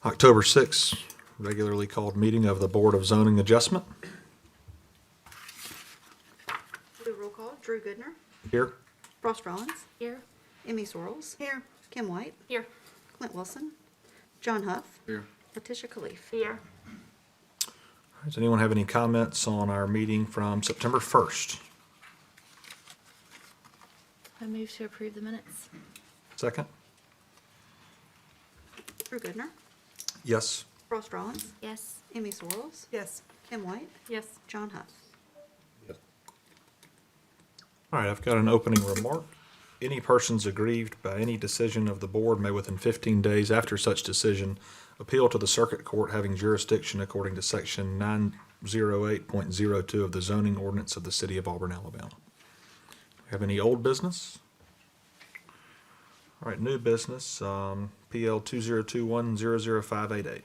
October 6th, regularly called meeting of the Board of Zoning Adjustment. Do a roll call. Drew Goodner. Here. Ross Rollins. Here. Emmy Sorrells. Here. Kim White. Here. Clint Wilson. John Huff. Here. Letitia Khalif. Here. Does anyone have any comments on our meeting from September 1st? I move to approve the minutes. Second? Drew Goodner. Yes. Ross Rollins. Yes. Emmy Sorrells. Yes. Kim White. Yes. John Huff. All right, I've got an opening remark. Any persons aggrieved by any decision of the board may within 15 days after such decision appeal to the circuit court having jurisdiction according to section 908.02 of the zoning ordinance of the city of Auburn, Alabama. Have any old business? All right, new business, PL 2021-00588.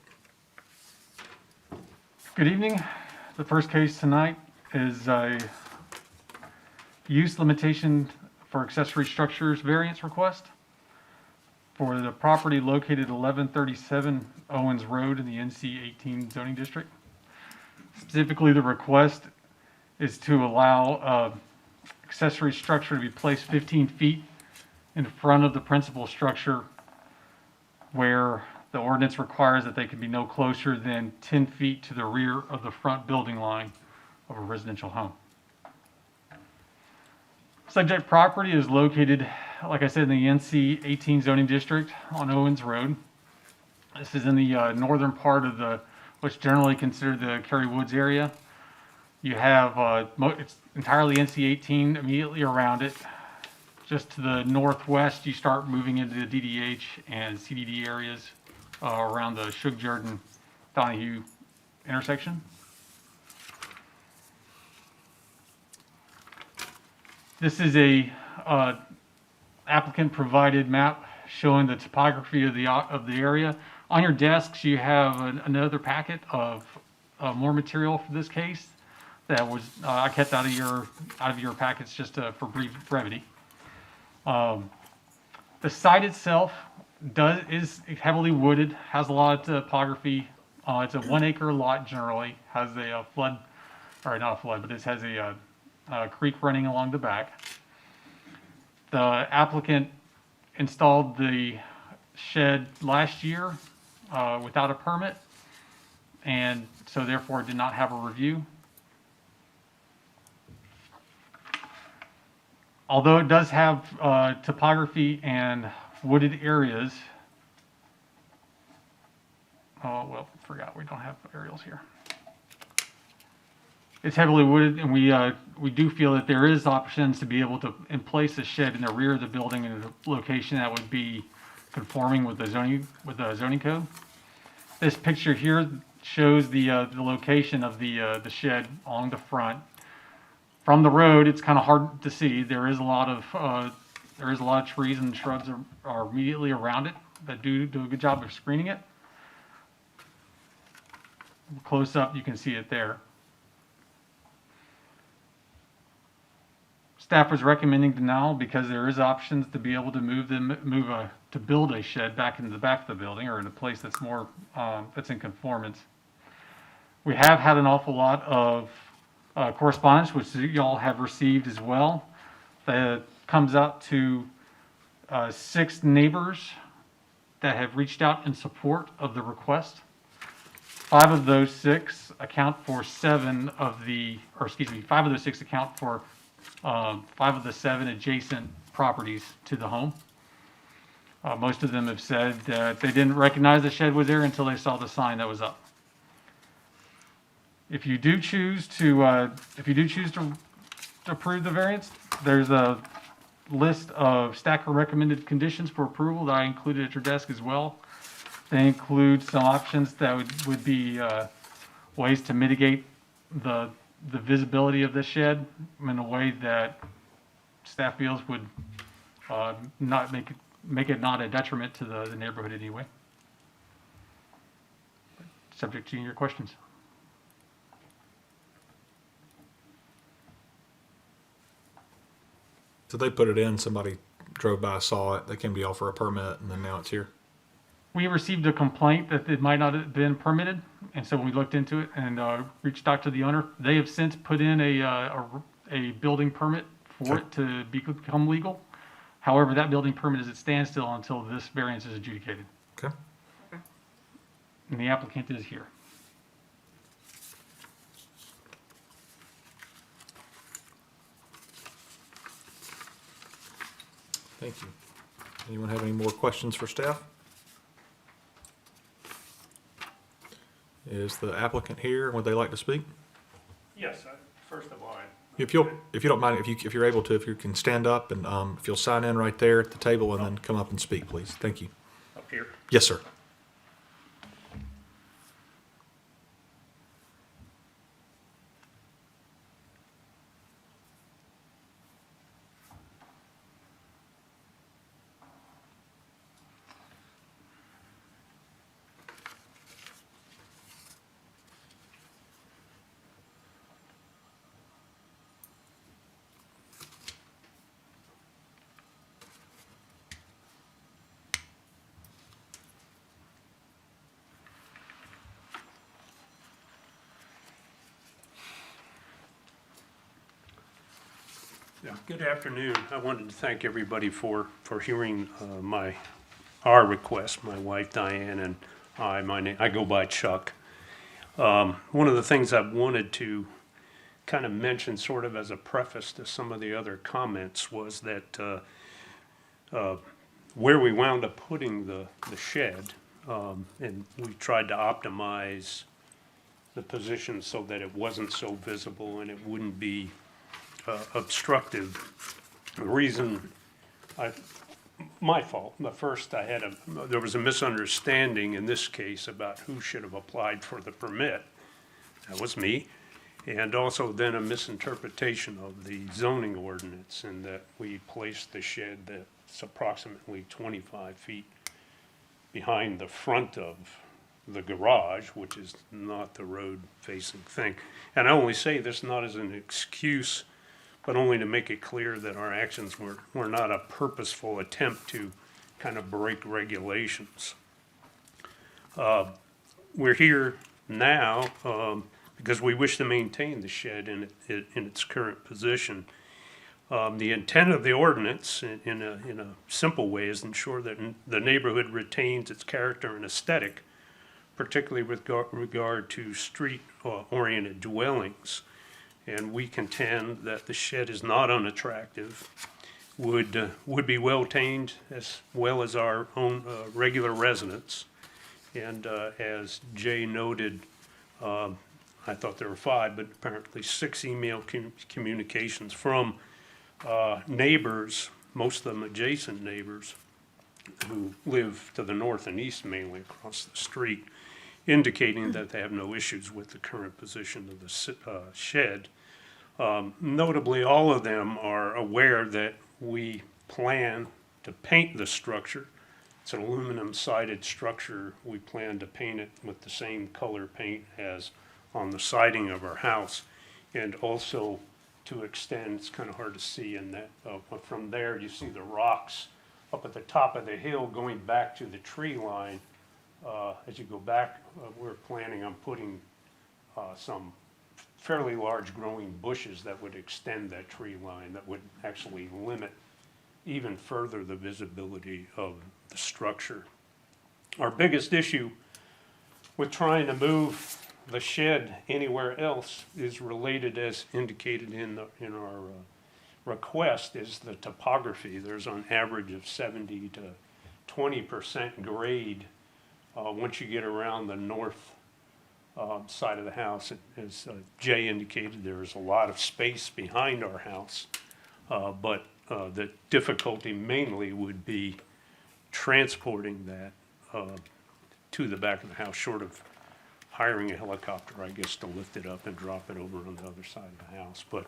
Good evening. The first case tonight is a use limitation for accessory structures variance request for the property located at 1137 Owens Road in the NC 18 zoning district. Specifically, the request is to allow accessory structure to be placed 15 feet in front of the principal structure, where the ordinance requires that they can be no closer than 10 feet to the rear of the front building line of a residential home. Subject property is located, like I said, in the NC 18 zoning district on Owens Road. This is in the northern part of what's generally considered the Cary Woods area. You have, it's entirely NC 18 immediately around it. Just to the northwest, you start moving into the DDH and CDD areas around the Shug Jordan Donahue intersection. This is a applicant provided map showing the topography of the area. On your desks, you have another packet of more material for this case that was I kept out of your packets just for brief brevity. The site itself is heavily wooded, has a lot of topography. It's a 1 acre lot generally, has a flood, or not a flood, but it has a creek running along the back. The applicant installed the shed last year without a permit, and so therefore did not have a review. Although it does have topography and wooded areas, forgot we don't have aerials here. It's heavily wooded, and we do feel that there is options to be able to place a shed in the rear of the building in a location that would be conforming with the zoning code. This picture here shows the location of the shed along the front. From the road, it's kind of hard to see. There is a lot of trees and shrubs are immediately around it that do a good job of screening it. Close up, you can see it there. Staff was recommending denial because there is options to be able to to build a shed back into the back of the building or in a place that's more that's in conformance. We have had an awful lot of correspondence, which y'all have received as well, that comes out to 6 neighbors that have reached out in support of the request. 5 of those 6 account for 5 of those 6 account for 5 of the 7 adjacent properties to the home. Most of them have said that they didn't recognize the shed was there until they saw the sign that was up. If you do choose to approve the variance, there's a list of stack of recommended conditions for approval that I included at your desk as well. They include some options that would be ways to mitigate the visibility of the shed in a way that staff feels would not make it not a detriment to the neighborhood anyway. Subject to your questions. So they put it in, somebody drove by, saw it, they came to y'all for a permit, and then now it's here? We received a complaint that it might not have been permitted, and so we looked into it and reached out to the owner. They have since put in a building permit for it to become legal. However, that building permit is at standstill until this variance is adjudicated, Okay. and the applicant is here. Thank you. Anyone have any more questions for staff? Is the applicant here? Would they like to speak? Yes, first of all, If you don't mind, if you're able to, if you can stand up and, if you'll sign in right there at the table and then come up and speak, please. Thank you. up here. Yes, sir. Yeah, good afternoon. I wanted to thank everybody for hearing our request, my wife Diane and I go by Chuck. One of the things I wanted to kind of mention sort of as a preface to some of the other comments was that where we wound up putting the shed, and we tried to optimize the position so that it wasn't so visible and it wouldn't be obstructive. The reason my fault, but first there was a misunderstanding in this case about who should have applied for the permit. That was me. And also then a misinterpretation of the zoning ordinance in that we placed the shed that's approximately 25 feet behind the front of the garage, which is not the road facing thing. And I only say this not as an excuse, but only to make it clear that our actions were not a purposeful attempt to kind of break regulations. We're here now because we wish to maintain the shed in its current position. The intent of the ordinance, in a simple way, is ensure that the neighborhood retains its character and aesthetic, particularly with regard to street-oriented dwellings. And we contend that the shed is not unattractive, would be well-tamed as well as our own regular residents. And as Jay noted, I thought there were 5, but apparently 6 email communications from neighbors, most of them adjacent neighbors, who live to the north and east mainly across the street, indicating that they have no issues with the current position of the shed. Notably, all of them are aware that we plan to paint the structure. It's an aluminum-sided structure. We plan to paint it with the same color paint as on the siding of our house, and also to extend, it's kind of hard to see in that, but from there you see the rocks up at the top of the hill going back to the tree line. As you go back, we're planning on putting some fairly large growing bushes that would extend that tree line, that would actually limit even further the visibility of the structure. Our biggest issue with trying to move the shed anywhere else is related, as indicated in our request, is the topography. There's an average of 70 to 20% grade once you get around the north side of the house. As Jay indicated, there is a lot of space behind our house, but the difficulty mainly would be transporting that to the back of the house, short of hiring a helicopter, I guess, to lift it up and drop it over on the other side of the house. But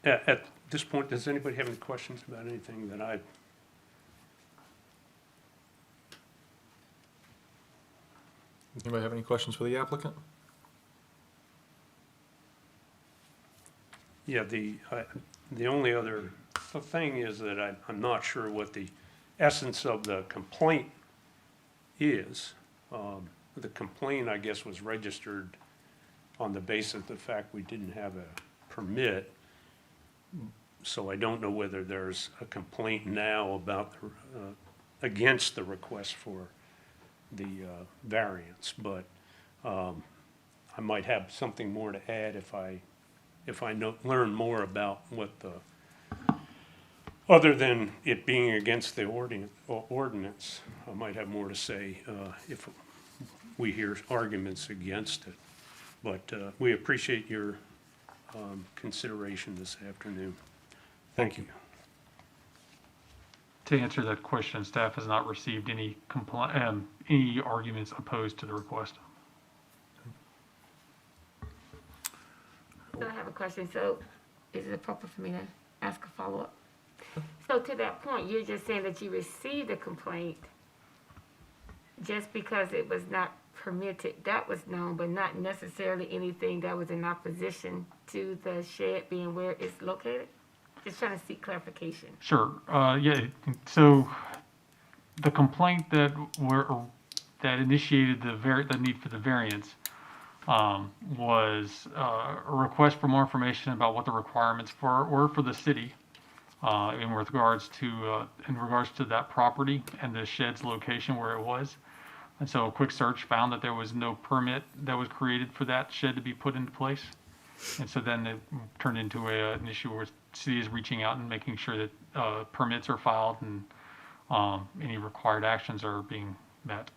at this point, does anybody have any questions about anything that I've... Anybody have any questions for the applicant? Yeah, the only other thing is that I'm not sure what the essence of the complaint is, the complaint, I guess, was registered on the basis of the fact we didn't have a permit. So I don't know whether there's a complaint now about, against the request for the variance, but I might have something more to add if I learn more about what the, other than it being against the ordinance, I might have more to say if we hear arguments against it. But we appreciate your consideration this afternoon. Thank you. To answer that question, staff has not received any any arguments opposed to the request. So I have a question. So is it proper for me to ask a follow-up? So to that point, you're just saying that you received a complaint just because it was not permitted. That was known, but not necessarily anything that was in opposition to the shed being where it's located? Just trying to seek clarification. Sure. Yeah. So the complaint that initiated the need for the variance was a request for more information about what the requirements were for the city in regards to that property and the shed's location where it was. And so a quick search found that there was no permit that was created for that shed to be put into place. And so then it turned into an issue where the city is reaching out and making sure that permits are filed and any required actions are being met.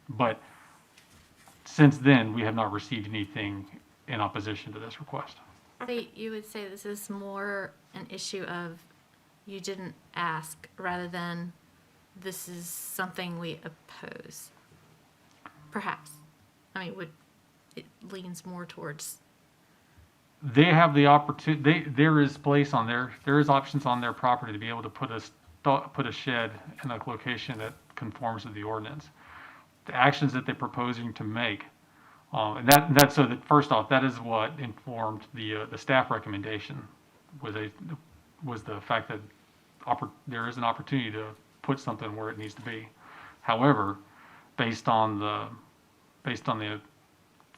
But since then, we have not received anything in opposition to this request. So you would say this is more an issue of you didn't ask rather than this is something we oppose. Perhaps. I mean, it leans more towards. They have the opportunity. There is options on their property to be able to put a shed in a location that conforms to the ordinance. The actions that they're proposing to make, and that's so that first off, that is what informed the staff recommendation was the fact that there is an opportunity to put something where it needs to be. However, based on the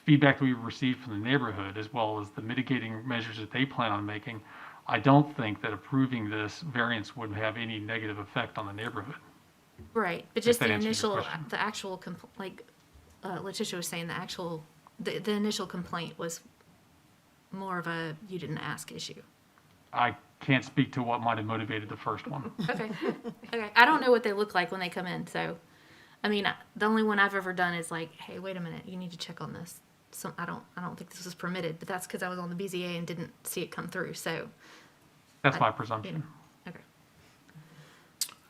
feedback that we received from the neighborhood, as well as the mitigating measures that they plan on making, I don't think that approving this variance would have any negative effect on the neighborhood. Right, but just that the answers your initial, question. the actual, Letitia was saying, the initial complaint was more of a you didn't ask issue. I can't speak to what might have motivated the first one. Okay, okay. I don't know what they look like when they come in, so, I mean, the only one I've ever done is like, hey, wait a minute, you need to check on this. So I don't think this was permitted, but that's because I was on the BZA and didn't see it come through, so, That's my you presumption. know, okay.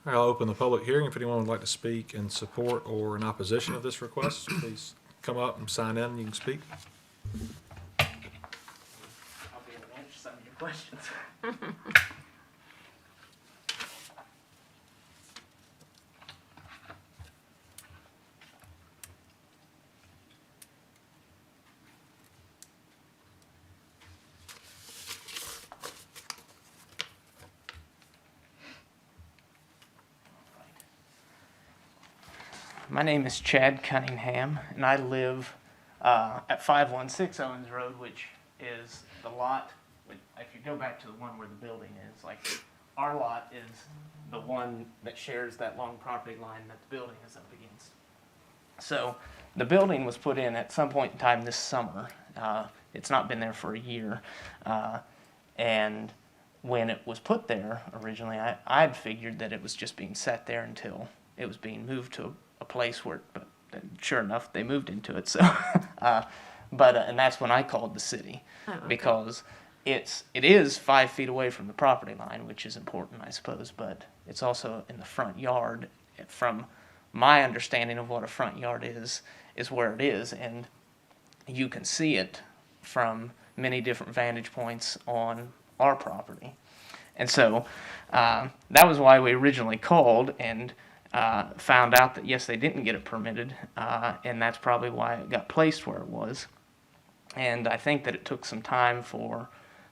All right, I'll open the public hearing. If anyone would like to speak in support or in opposition of this request, please come up and sign in. You can speak. I'll be able to answer some of your questions. My name is Chad Cunningham, and I live at 516 Owens Road, which is the lot. If you go back to the one where the building is, like our lot is the one that shares that long property line that the building is up against. So the building was put in at some point in time this summer. It's not been there for a year. And when it was put there originally, I'd figured that it was just being set there until it was being moved to a place where, but sure enough, they moved into it. So, and that's when I called the city Oh, okay. because it is 5 feet away from the property line, which is important, I suppose, but it's also in the front yard. From my understanding of what a front yard is where it is, and you can see it from many different vantage points on our property. And so that was why we originally called and found out that, yes, they didn't get it permitted, and that's probably why it got placed where it was. And I think that it took some time for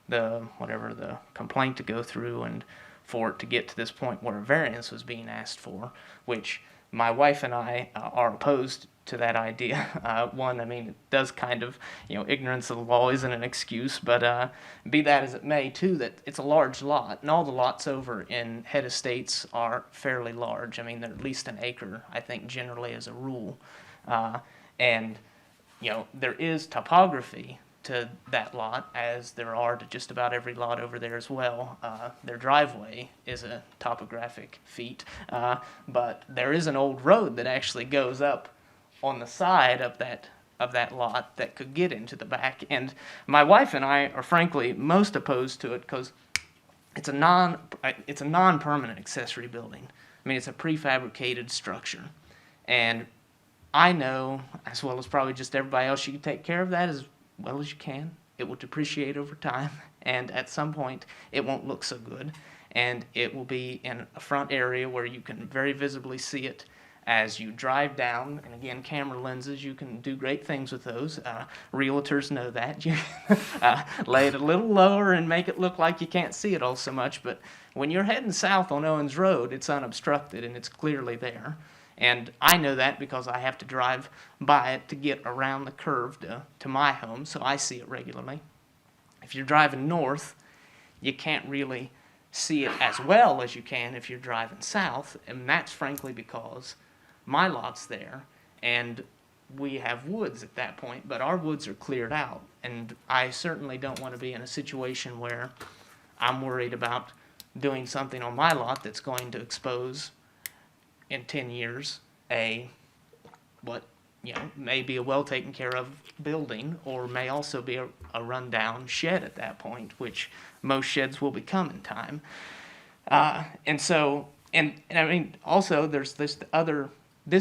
the complaint to go through and for it to get to this point where a variance was being asked for, which my wife and I are opposed to that idea. One, I mean, it does kind of, ignorance of the law isn't an excuse, but be that as it may, too, that it's a large lot, and all the lots over in head estates are fairly large. I mean, they're at least an acre, I think, generally as a rule. And there is topography to that lot, as there are to just about every lot over there as well. Their driveway is a topographic feat, but there is an old road that actually goes up on the side of that lot that could get into the back. And my wife and I are frankly most opposed to it because it's a non-permanent accessory building. I mean, it's a prefabricated structure, and I know, as well as probably just everybody else, you can take care of that as well as you can. It will depreciate over time, and at some point, it won't look so good. And it will be in a front area where you can very visibly see it as you drive down. And again, camera lenses, you can do great things with those. Realtors know that. You lay it a little lower and make it look like you can't see it all so much. But when you're heading south on Owens Road, it's unobstructed, and it's clearly there. And I know that because I have to drive by it to get around the curve to my home, so I see it regularly. If you're driving north, you can't really see it as well as you can if you're driving south, and that's frankly because my lot's there, and we have woods at that point, but our woods are cleared out, and I certainly don't want to be in a situation where I'm worried about doing something on my lot that's going to expose in 10 years what may be a well taken care of building, or may also be a rundown shed at that point, which most sheds will become in time. And I mean, also there's this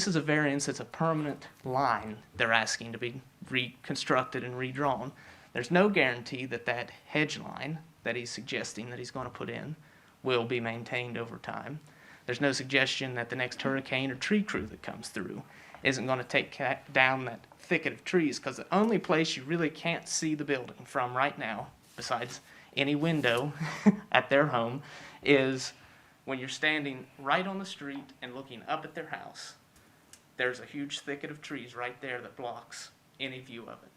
is a variance that's a permanent line they're asking to be reconstructed and redrawn. There's no guarantee that hedge line that he's suggesting that he's going to put in will be maintained over time. There's no suggestion that the next hurricane or tree crew that comes through isn't going to take down that thicket of trees, because the only place you really can't see the building from right now, besides any window at their home, is when you're standing right on the street and looking up at their house. There's a huge thicket of trees right there that blocks any view of it.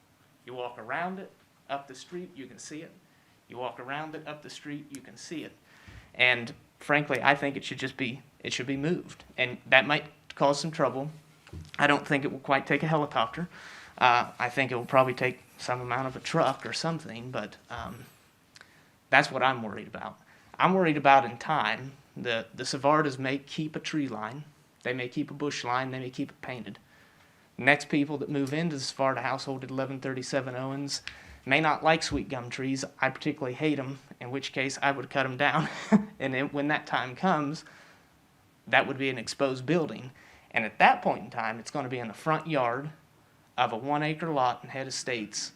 You walk around it, up the street, you can see it. You walk around it, up the street, you can see it. And frankly, I think it should be moved, and that might cause some trouble. I don't think it will quite take a helicopter. I think it will probably take some amount of a truck or something, but that's what I'm worried about. I'm worried about in time, the Savardas may keep a tree line, they may keep a bush line, they may keep it painted. Next people that move into the Savarda household at 1137 Owens may not like sweet gum trees. I particularly hate them, in which case I would cut them down. And then when that time comes, that would be an exposed building. And at that point in time, it's going to be in the front yard of a 1 acre lot in Head Estates.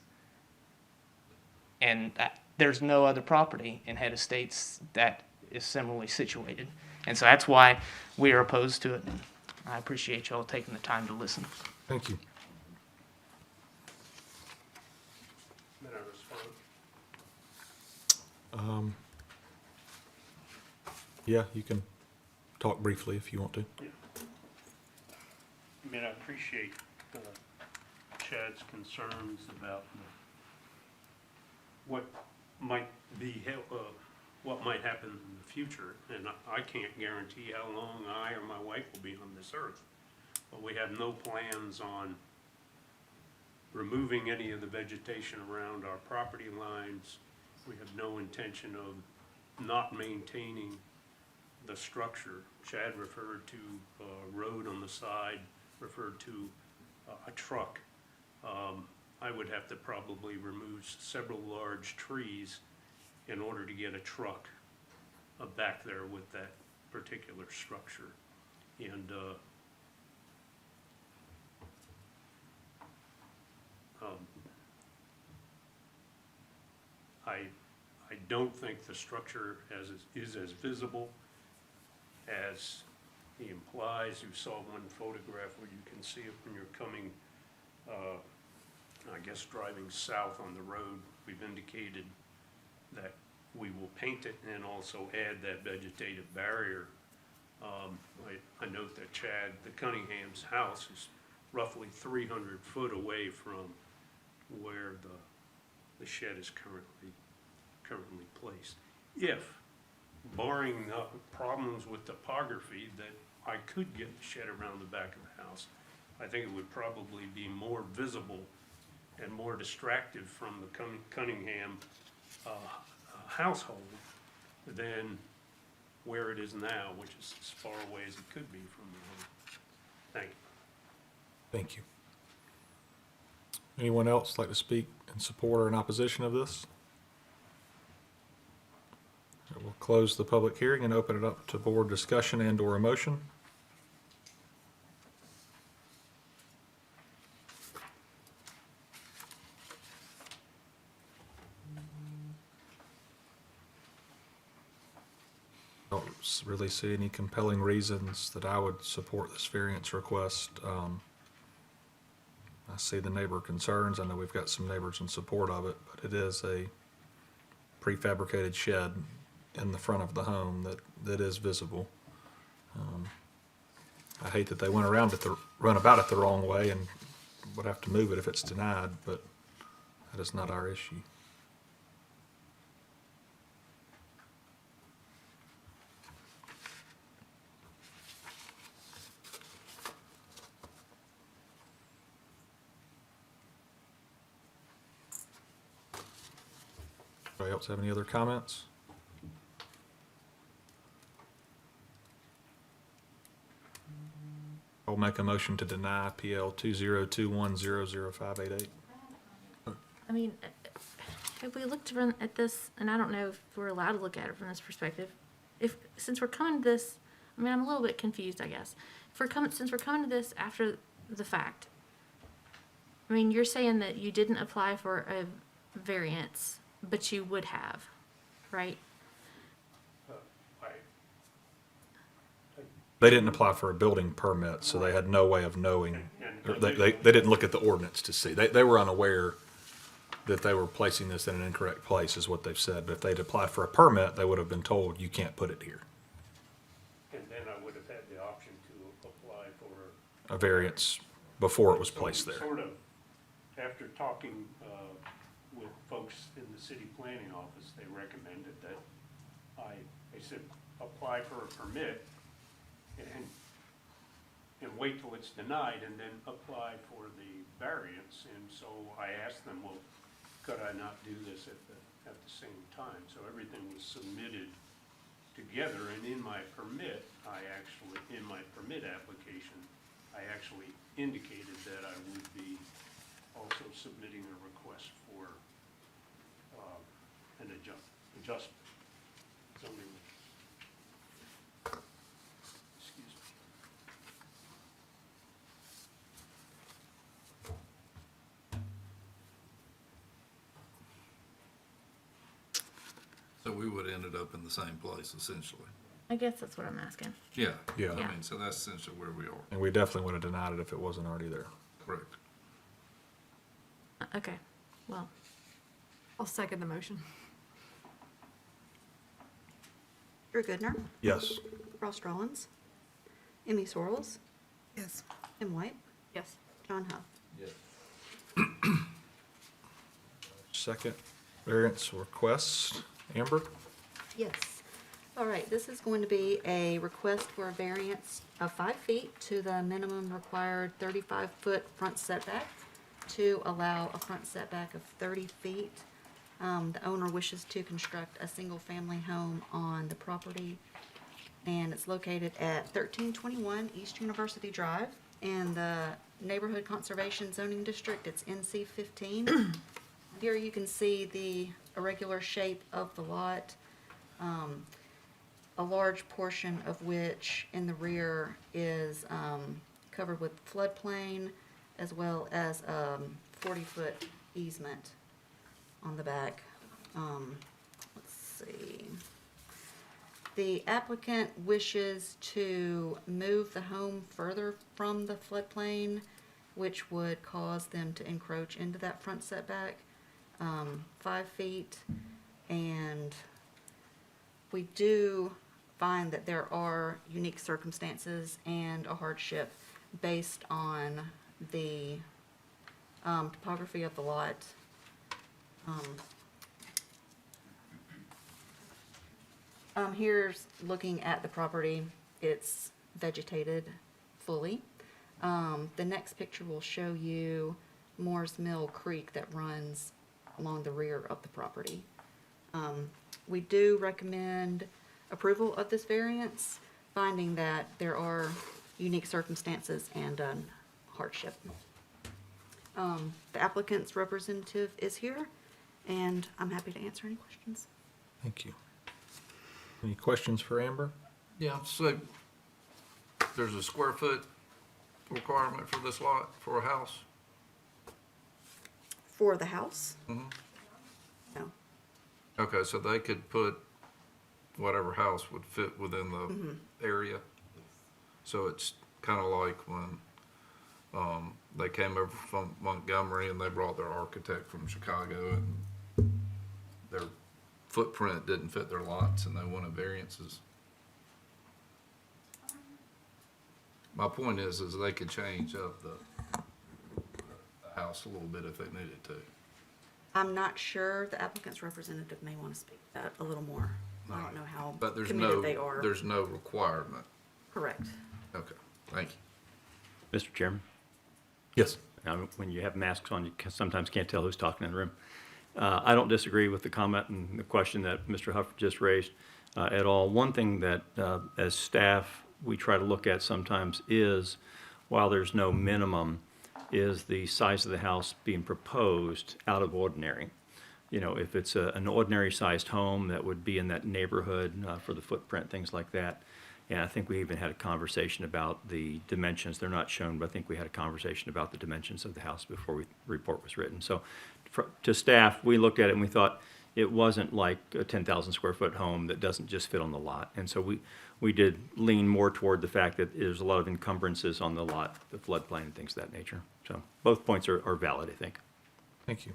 And there's no other property in Head Estates that is similarly situated. And so that's why we are opposed to it. And I appreciate y'all taking the time to listen. Thank you. May I respond? Yeah, you can talk briefly if you want to. I mean, I appreciate Chad's concerns about what might happen in the future, and I can't guarantee how long I or my wife will be on this earth. But we have no plans on removing any of the vegetation around our property lines. We have no intention of not maintaining the structure. Chad referred to a road on the side, referred to a truck. I would have to probably remove several large trees in order to get a truck back there with that particular structure. And I don't think the structure is as visible as he implies. You saw one photograph where you can see it when you're coming, I guess driving south on the road. We've indicated that we will paint it and also add that vegetative barrier. I note that Chad, the Cunningham's house is roughly 300 foot away from where the shed is currently placed. If, barring problems with topography, that I could get the shed around the back of the house, I think it would probably be more visible and more distractive from the Cunningham household than where it is now, which is as far away as it could be from the home. Thank you. Thank you. Anyone else like to speak in support or in opposition of this? We'll close the public hearing and open it up to board discussion and or a motion. Don't really see any compelling reasons that I would support this variance request. I see the neighbor concerns. I know we've got some neighbors in support of it, but it is a prefabricated shed in the front of the home that is visible. I hate that they went run about it the wrong way and would have to move it if it's denied, but that is not our issue. Anybody else have any other comments? I'll make a motion to deny PL 2021000588. I mean, have we looked at this, and I don't know if we're allowed to look at it from this perspective. Since we're coming to this, I mean, I'm a little bit confused, I guess. Since we're coming to this after the fact, I mean, you're saying that you didn't apply for a variance, but you would have, right? They didn't apply for a building permit, so they had no way of knowing. Or they didn't look at the ordinance to see. They were unaware that they were placing this in an incorrect place, is what they've said. But if they'd applied for a permit, they would have been told, you can't put it here. And then I would have had the option to apply for A variance before it was So placed there. Sort of, after talking with folks in the city planning office, they recommended that they said, apply for a permit and wait till it's denied and then apply for the variance. And so I asked them, well, could I not do this at the same time? So everything was submitted together, and in my permit, in my permit application, I actually indicated that I would be also submitting a request for an adjustment. Zoning. Excuse me. So we would have ended up in the same place essentially. I guess that's what I'm asking. Yeah. Yeah. I mean, so that's essentially where we are. And we definitely would have denied it if it wasn't already there. Correct. Okay, well, I'll second the motion. Drew Goodner, Yes. Ross Rollins, Emmy Sorrells, Yes. Tim White, Yes. John Huff. Yes. Second variance request, Amber? Yes. All right, this is going to be a request for a variance of 5 feet to the minimum required 35-foot front setback to allow a front setback of 30 feet. The owner wishes to construct a single-family home on the property, and it's located at 1321 East University Drive in the Neighborhood Conservation Zoning District. It's NC 15. Here you can see the irregular shape of the lot, a large portion of which in the rear is covered with floodplain, as well as 40-foot easement on the back. Let's see. The applicant wishes to move the home further from the floodplain, which would cause them to encroach into that front setback, 5 feet. And We do find that there are unique circumstances and a hardship based on the topography of the lot. Here's looking at the property. It's vegetated fully. The next picture will show you Moore's Mill Creek that runs along the rear of the property. We do recommend approval of this variance, finding that there are unique circumstances and hardship. The applicant's representative is here, and I'm happy to answer any questions. Thank you. Any questions for Amber? Yeah, so there's a square foot requirement for this lot, for a house? For the house? Mhm. No. Okay, so they could put whatever house would fit within the area? So it's kind of like when they came over from Montgomery and they brought their architect from Chicago and their footprint didn't fit their lots and they wanted variances. My point is they could change up the house a little bit if they needed to. I'm not sure. The applicant's representative may want to speak to that a little more. I don't know how But there's committed they are. there's no requirement. Correct. Okay, thank you. Mr. Chairman, Yes. when you have masks on, you sometimes can't tell who's talking in the room. I don't disagree with the comment and the question that Mr. Huff just raised at all. One thing that, as staff, we try to look at sometimes is, while there's no minimum, is the size of the house being proposed out of ordinary. You know, if it's an ordinary sized home that would be in that neighborhood for the footprint, things like that. And I think we even had a conversation about the dimensions. They're not shown, but I think we had a conversation about the dimensions of the house before the report was written. So to staff, we looked at it and we thought it wasn't like a 10,000 square foot home that doesn't just fit on the lot. And so we did lean more toward the fact that there's a lot of encumbrances on the lot, the floodplain and things of that nature. So both points are valid, I think. Thank you.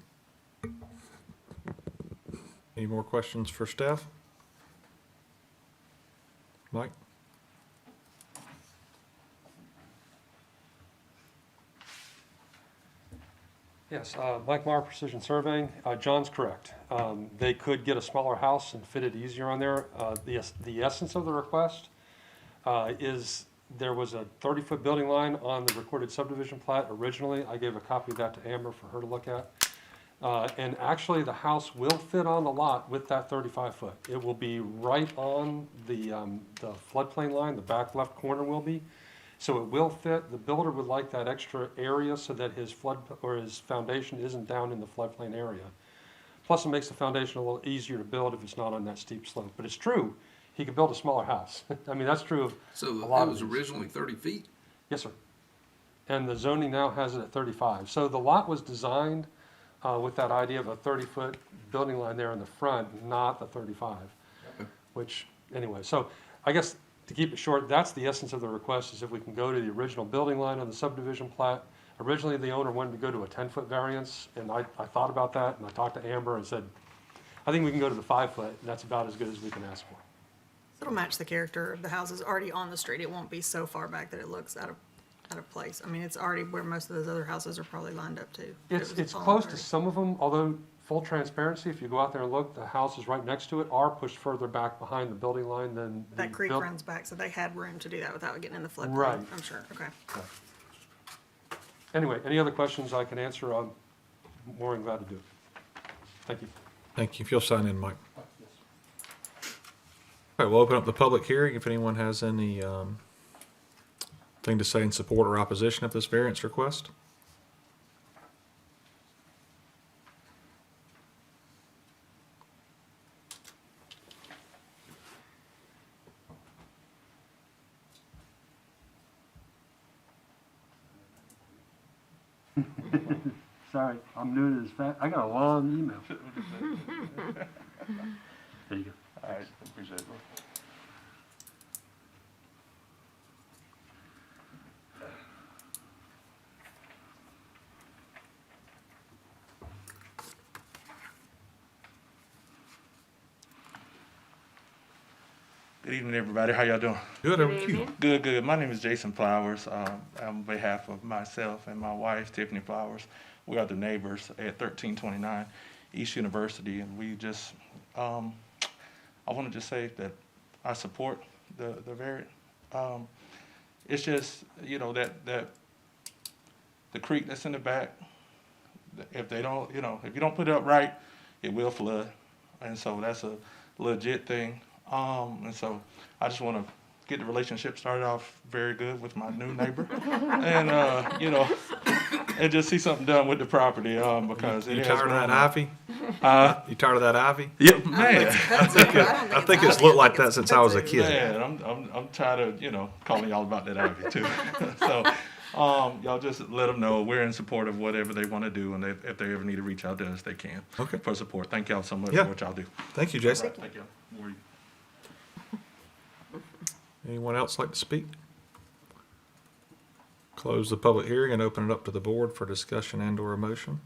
Any more questions for staff? Mike? Yes, Mike Meyer, Precision Surveying. John's correct. They could get a smaller house and fit it easier on there. The essence of the request is there was a 30-foot building line on the recorded subdivision plat originally. I gave a copy of that to Amber for her to look at. And actually, the house will fit on the lot with that 35-foot. It will be right on the floodplain line, the back left corner will be. So it will fit. The builder would like that extra area so that his his foundation isn't down in the floodplain area. Plus, it makes the foundation a little easier to build if it's not on that steep slope. But it's true, he could build a smaller house. I mean, that's true of So a it lot was of these. originally 30 feet? Yes, sir. And the zoning now has it at 35. So the lot was designed with that idea of a 30-foot building line there in the front, not the 35. Okay. Which, anyway, so I guess to keep it short, that's the essence of the request, is if we can go to the original building line on the subdivision plat. Originally, the owner wanted to go to a 10-foot variance, and I thought about that, and I talked to Amber and said, I think we can go to the 5-foot, and that's about as good as we can ask for. It'll match the character of the houses already on the street. It won't be so far back that it looks out of place. I mean, it's already where most of those other houses are probably lined up to. It's close to some of them, although full transparency, if you go out there and look, the houses right next to it are pushed further back behind the building line than the That creek buil- runs back, so they had room to do that without getting in the floodplain. Right. I'm sure, okay. Anyway, any other questions I can answer, I'm more than glad to do it. Thank you. Thank you. If you'll sign in, Mike. All right, we'll open up the public hearing. If anyone has any thing to say in support or opposition of this variance request. Sorry, I'm doing it as fast. I got a long email. There you go. All right, appreciate it. Good evening, everybody. How y'all doing? Good, Good over to you. evening. Good, good. My name is Jason Flowers. On behalf of myself and my wife, Tiffany Flowers, we are the neighbors at 1329 East University, and we just, I want to just say that I support the variant. It's just, you know, that the creek that's in the back, if they don't, you know, if you don't put it up right, it will flood, and so that's a legit thing. And so I just want to get the relationship started off very good with my new neighbor, and you know, and just see something done with the property, because You it has tired of that grown. ivy? You tired of that ivy? Yeah, man. I think it's looked like that since I was a kid. Man, I'm tired of, you know, calling y'all about that ivy too. So, y'all just let them know we're in support of whatever they want to do, and if they ever need to reach out to us, they can. Okay. For support. Thank y'all so much Yeah. for what y'all do. Thank you, Jason. Thank y'all. More you. Anyone else like to speak? Close the public hearing and open it up to the board for discussion and/or a motion.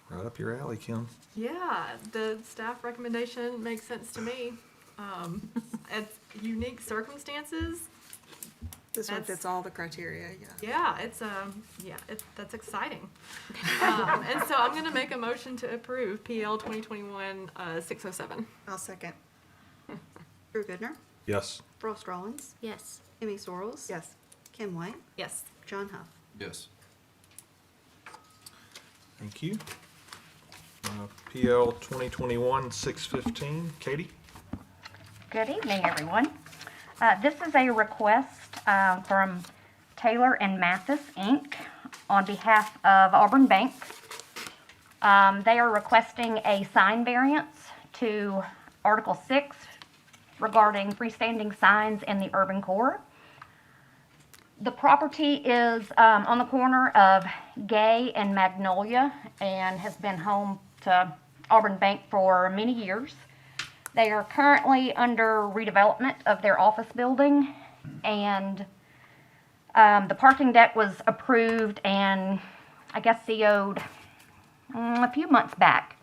Right up your alley, Kim. Yeah, the staff recommendation makes sense to me. It's unique circumstances. This one That's- fits all the criteria, yeah. Yeah, that's exciting. And so I'm gonna make a motion to approve PL 2021-607. I'll second. Drew Goodner, Yes. Frost Rollins, Yes. Amy Sorrells. Yes. Kim White, Yes. John Huff. Yes. Thank you. PL 2021-615. Katie? Good evening, everyone. This is a request from Taylor and Mathis, Inc., on behalf of Auburn Bank. They are requesting a sign variance to Article 6 regarding freestanding signs in the urban core. The property is on the corner of Gay and Magnolia and has been home to Auburn Bank for many years. They are currently under redevelopment of their office building, and the parking deck was approved and I guess CO'd a few months back.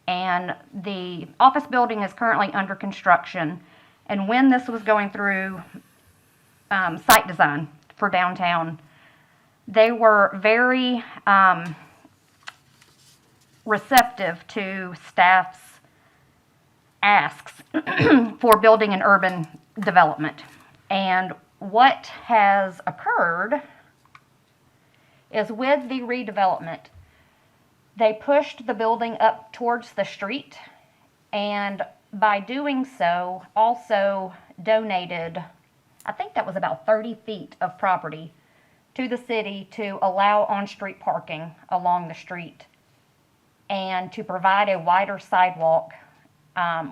And the office building is currently under construction. And when this was going through site design for downtown, they were very receptive to staff's asks for building an urban development. And what has occurred is with the redevelopment, they pushed the building up towards the street, and by doing so, also donated, I think that was about 30 feet of property to the city to allow on-street parking along the street and to provide a wider sidewalk,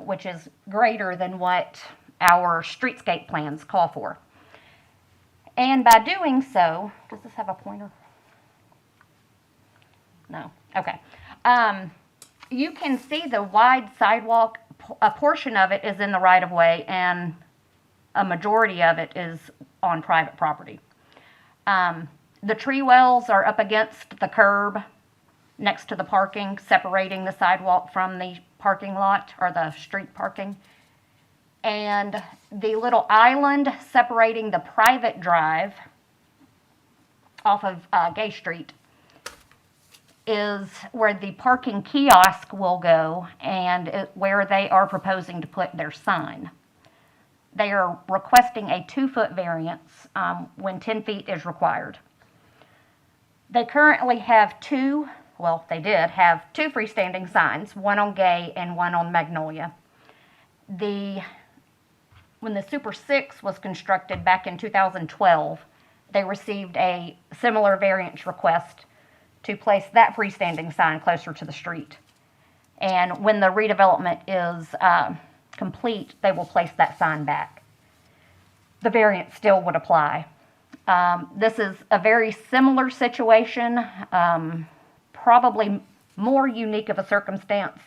which is greater than what our streetscape plans call for. And by doing so, does this have a pointer? No. Okay. You can see the wide sidewalk. A portion of it is in the right of way, and a majority of it is on private property. The tree wells are up against the curb next to the parking, separating the sidewalk from the parking lot or the street parking. And the little island separating the private drive off of Gay Street is where the parking kiosk will go and where they are proposing to put their sign. They are requesting a 2-foot variance when 10 feet is required. They currently have they did have 2 freestanding signs, one on Gay and one on Magnolia. When the Super 6 was constructed back in 2012, they received a similar variance request to place that freestanding sign closer to the street. And when the redevelopment is complete, they will place that sign back. The variance still would apply. This is a very similar situation, probably more unique of a circumstance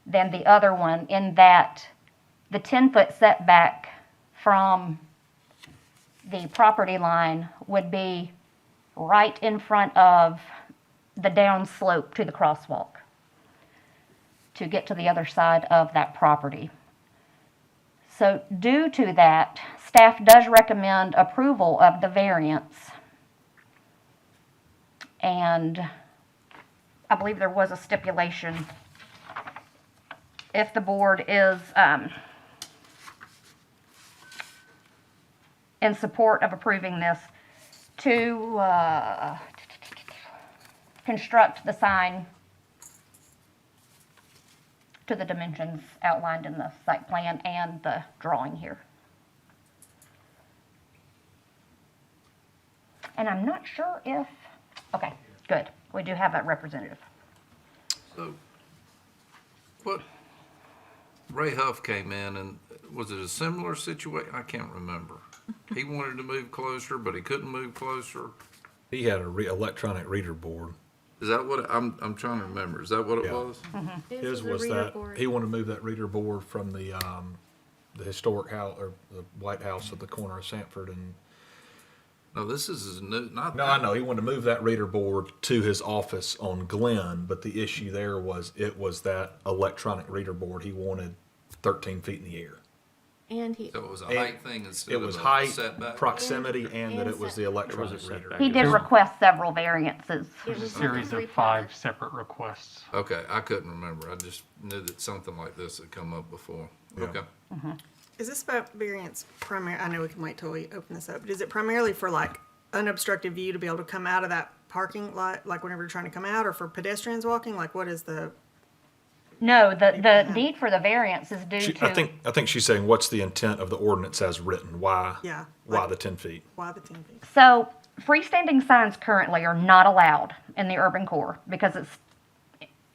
than the other one in that the 10-foot setback from the property line would be right in front of the down slope to the crosswalk. to get to the other side of that property. So due to that, staff does recommend approval of the variance. And I believe there was a stipulation. If the board is in support of approving this, to construct the sign to the dimensions outlined in the site plan and the drawing here. And I'm not sure if, okay, good. We do have a representative. So, what, Ray Huff came in and was it a similar situation? I can't remember. He wanted to move closer, but he couldn't move closer. He had a electronic reader board. Is that what, I'm trying to remember. Is that what it Yeah. was? His was that, he wanted to move that reader board from the historic house, or the White House at the corner of Sanford and. No, this is new, not No, that. I know, he wanted to move that reader board to his office on Glen, but the issue there was, it was that electronic reader board, he wanted 13 feet in the air. And he, So it was a height thing instead It of was a height, setback? proximity, and that it was the electronic It was a reader. setback. He did request several variances. it A was series three of 5 parts. separate requests. Okay, I couldn't remember. I just knew that something like this had come up before. Yeah. Okay. Is this about variance primary, I know we can wait till we open this up, but is it primarily for like unobstructed view to be able to come out of that parking lot, like whenever you're trying to come out, or for pedestrians walking? Like what is the, No, the need for the variance is due to. I think she's saying, what's the intent of the ordinance as written? Why? Yeah, Why like- the 10 feet? why the 10 feet? So freestanding signs currently are not allowed in the urban core because it's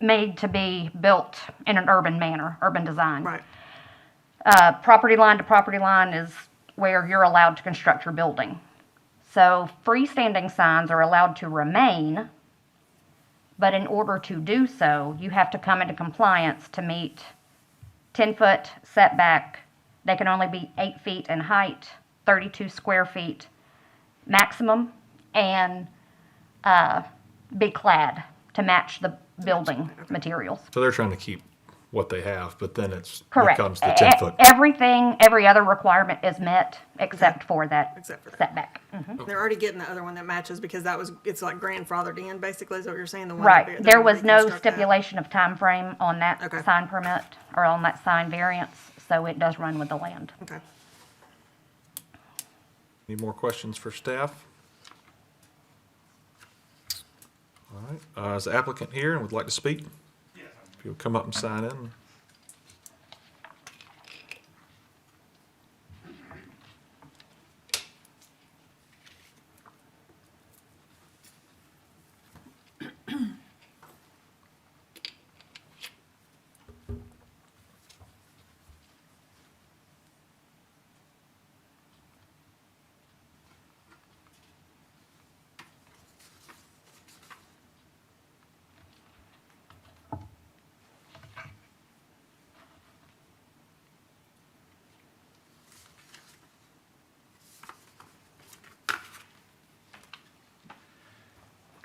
made to be built in an urban manner, urban design. Right, Property line to property line is where you're allowed to construct your building. So freestanding signs are allowed to remain, but in order to do so, you have to come into compliance to meet 10-foot setback. They can only be 8 feet in height, 32 square feet maximum, and be clad to match the building materials. So they're trying to keep what they have, but then Correct. becomes the 10 foot. Every other requirement is met except for that except for that. setback. Mhm. They're already getting the other one that matches because that was, it's like grandfathered in, basically, is what you're saying, the one. Right. that There they're was no reconstruct that. stipulation of time frame on that Okay. sign permit or on that sign variance, so it does run with the land. Okay. Any more questions for staff? All right, is the applicant here and would like to speak? Yes. If you'll come up and sign in.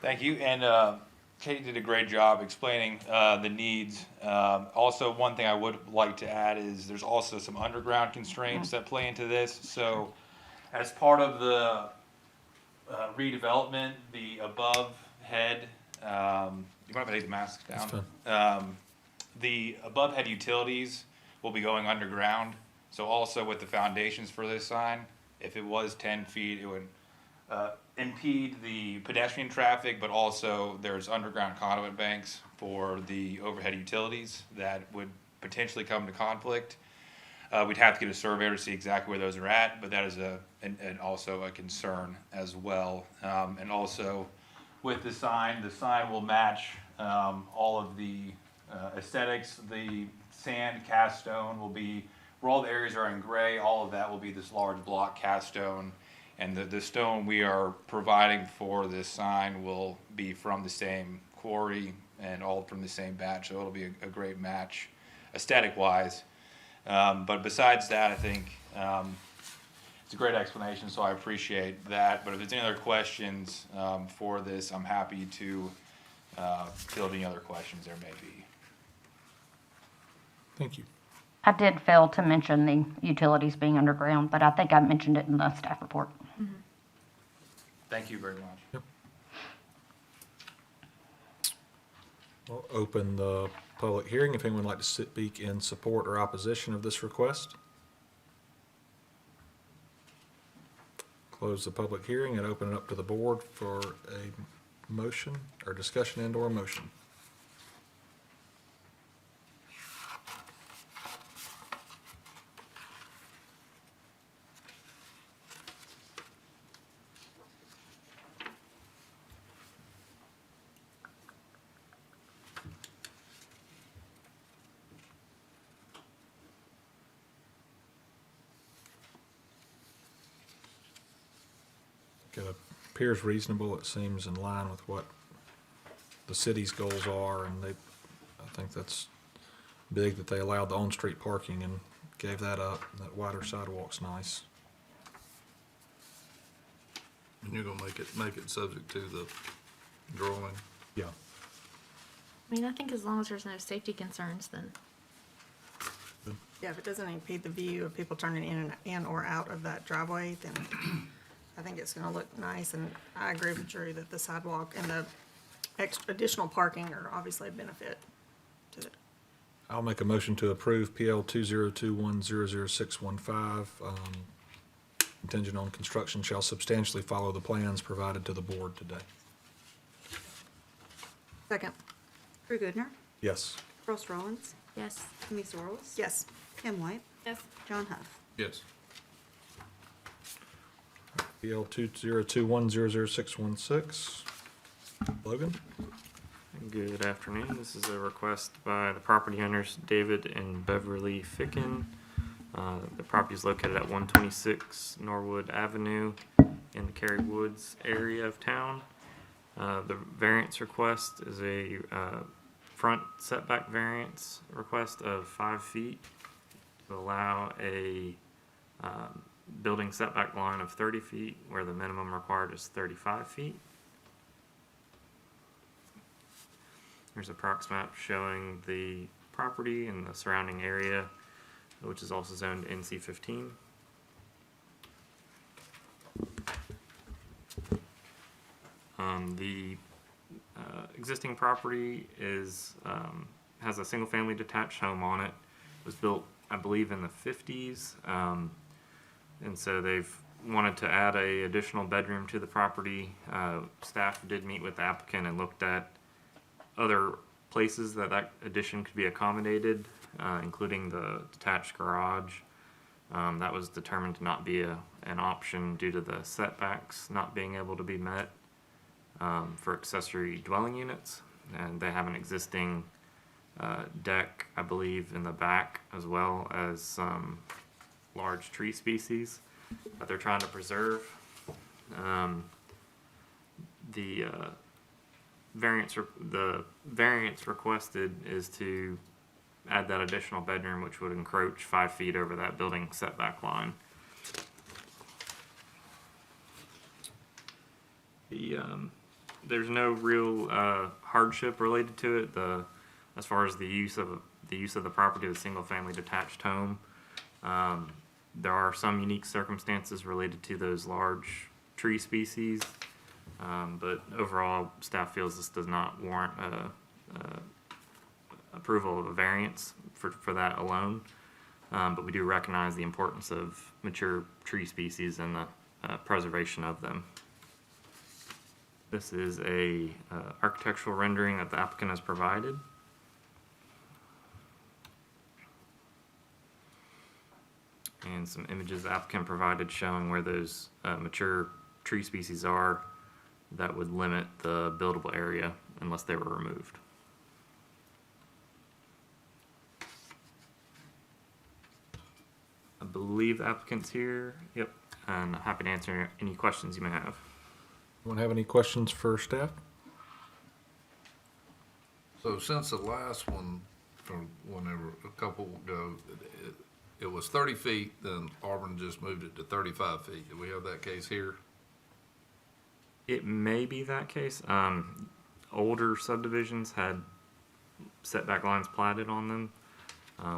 Thank you, and Katie did a great job explaining the needs. Also, one thing I would like to add is there's also some underground constraints that play into this. So as part of the redevelopment, the above head, you might have to take the mask down. That's The above head utilities will be going underground. So also with the foundations for this sign, if it was 10 feet, it would impede the pedestrian traffic, but also there's underground conduit banks for the overhead utilities that would potentially come to conflict. We'd have to get a surveyor to see exactly where those are at, but that is also a concern as well. And also with the sign will match all of the aesthetics. The sand cast stone will be, where all the areas are in gray, all of that will be this large block cast stone. And the stone we are providing for this sign will be from the same quarry and all from the same batch, so it'll be a great match aesthetic-wise. But besides that, I think it's a great explanation, so I appreciate that. But if there's any other questions for this, I'm happy to field any other questions there may be. Thank you. I did fail to mention the utilities being underground, but I think I mentioned it in the staff report. Thank you very much. We'll open the public hearing if anyone would like to speak in support or opposition of this request. Close the public hearing and open it up to the board for a motion or discussion and or motion. It appears reasonable. It seems in line with what the city's goals are, and I think that's big that they allowed the on-street parking and gave that up. That wider sidewalk's nice. And you're gonna make it subject to the drawing. Yeah. I mean, I think as long as there's no safety concerns, then Yeah, if it doesn't impede the view of people turning in or out of that driveway, then I think it's gonna look nice, and I agree with Drew that the sidewalk and the additional parking are obviously a benefit to it. I'll make a motion to approve PL 2021000615, contingent on construction shall substantially follow the plans provided to the board today. Second. Drew Goodner, Yes. Ross Rollins, yes. Amy Sorrells. Yes. Kim White, Yes. John Huff. Yes. PL 2021000616. Logan? Good afternoon. This is a request by the property owners David and Beverly Ficken. The property is located at 126 Norwood Avenue in the Cary Woods area of town. The variance request is a front setback variance request of 5 feet to allow a building setback line of 30 feet where the minimum required is 35 feet. There's a prox map showing the property and the surrounding area, which is also zoned NC 15. The existing property has a single-family detached home on it. It was built, I believe, in the 50s, and so they've wanted to add a additional bedroom to the property. Staff did meet with the applicant and looked at other places that addition could be accommodated, including the detached garage. That was determined to not be an option due to the setbacks not being able to be met for accessory dwelling units. And they have an existing deck, I believe, in the back, as well as some large tree species that they're trying to preserve. The variance requested is to add that additional bedroom, which would encroach 5 feet over that building setback line. There's no real hardship related to it. As far as the use of the property as a single-family detached home, there are some unique circumstances related to those large tree species. But overall, staff feels this does not warrant approval of a variance for that alone. But we do recognize the importance of mature tree species and the preservation of them. This is a architectural rendering that the applicant has provided. And some images the applicant provided showing where those mature tree species are that would limit the buildable area unless they were removed. I believe the applicant's here. Yep. And I'm happy to answer any questions you may have. Anyone have any questions for staff? So since the last one, from whenever, a couple ago, it was 30 feet, then Auburn just moved it to 35 feet. Do we have that case here? It may be that case. Older subdivisions had setback lines platted on them.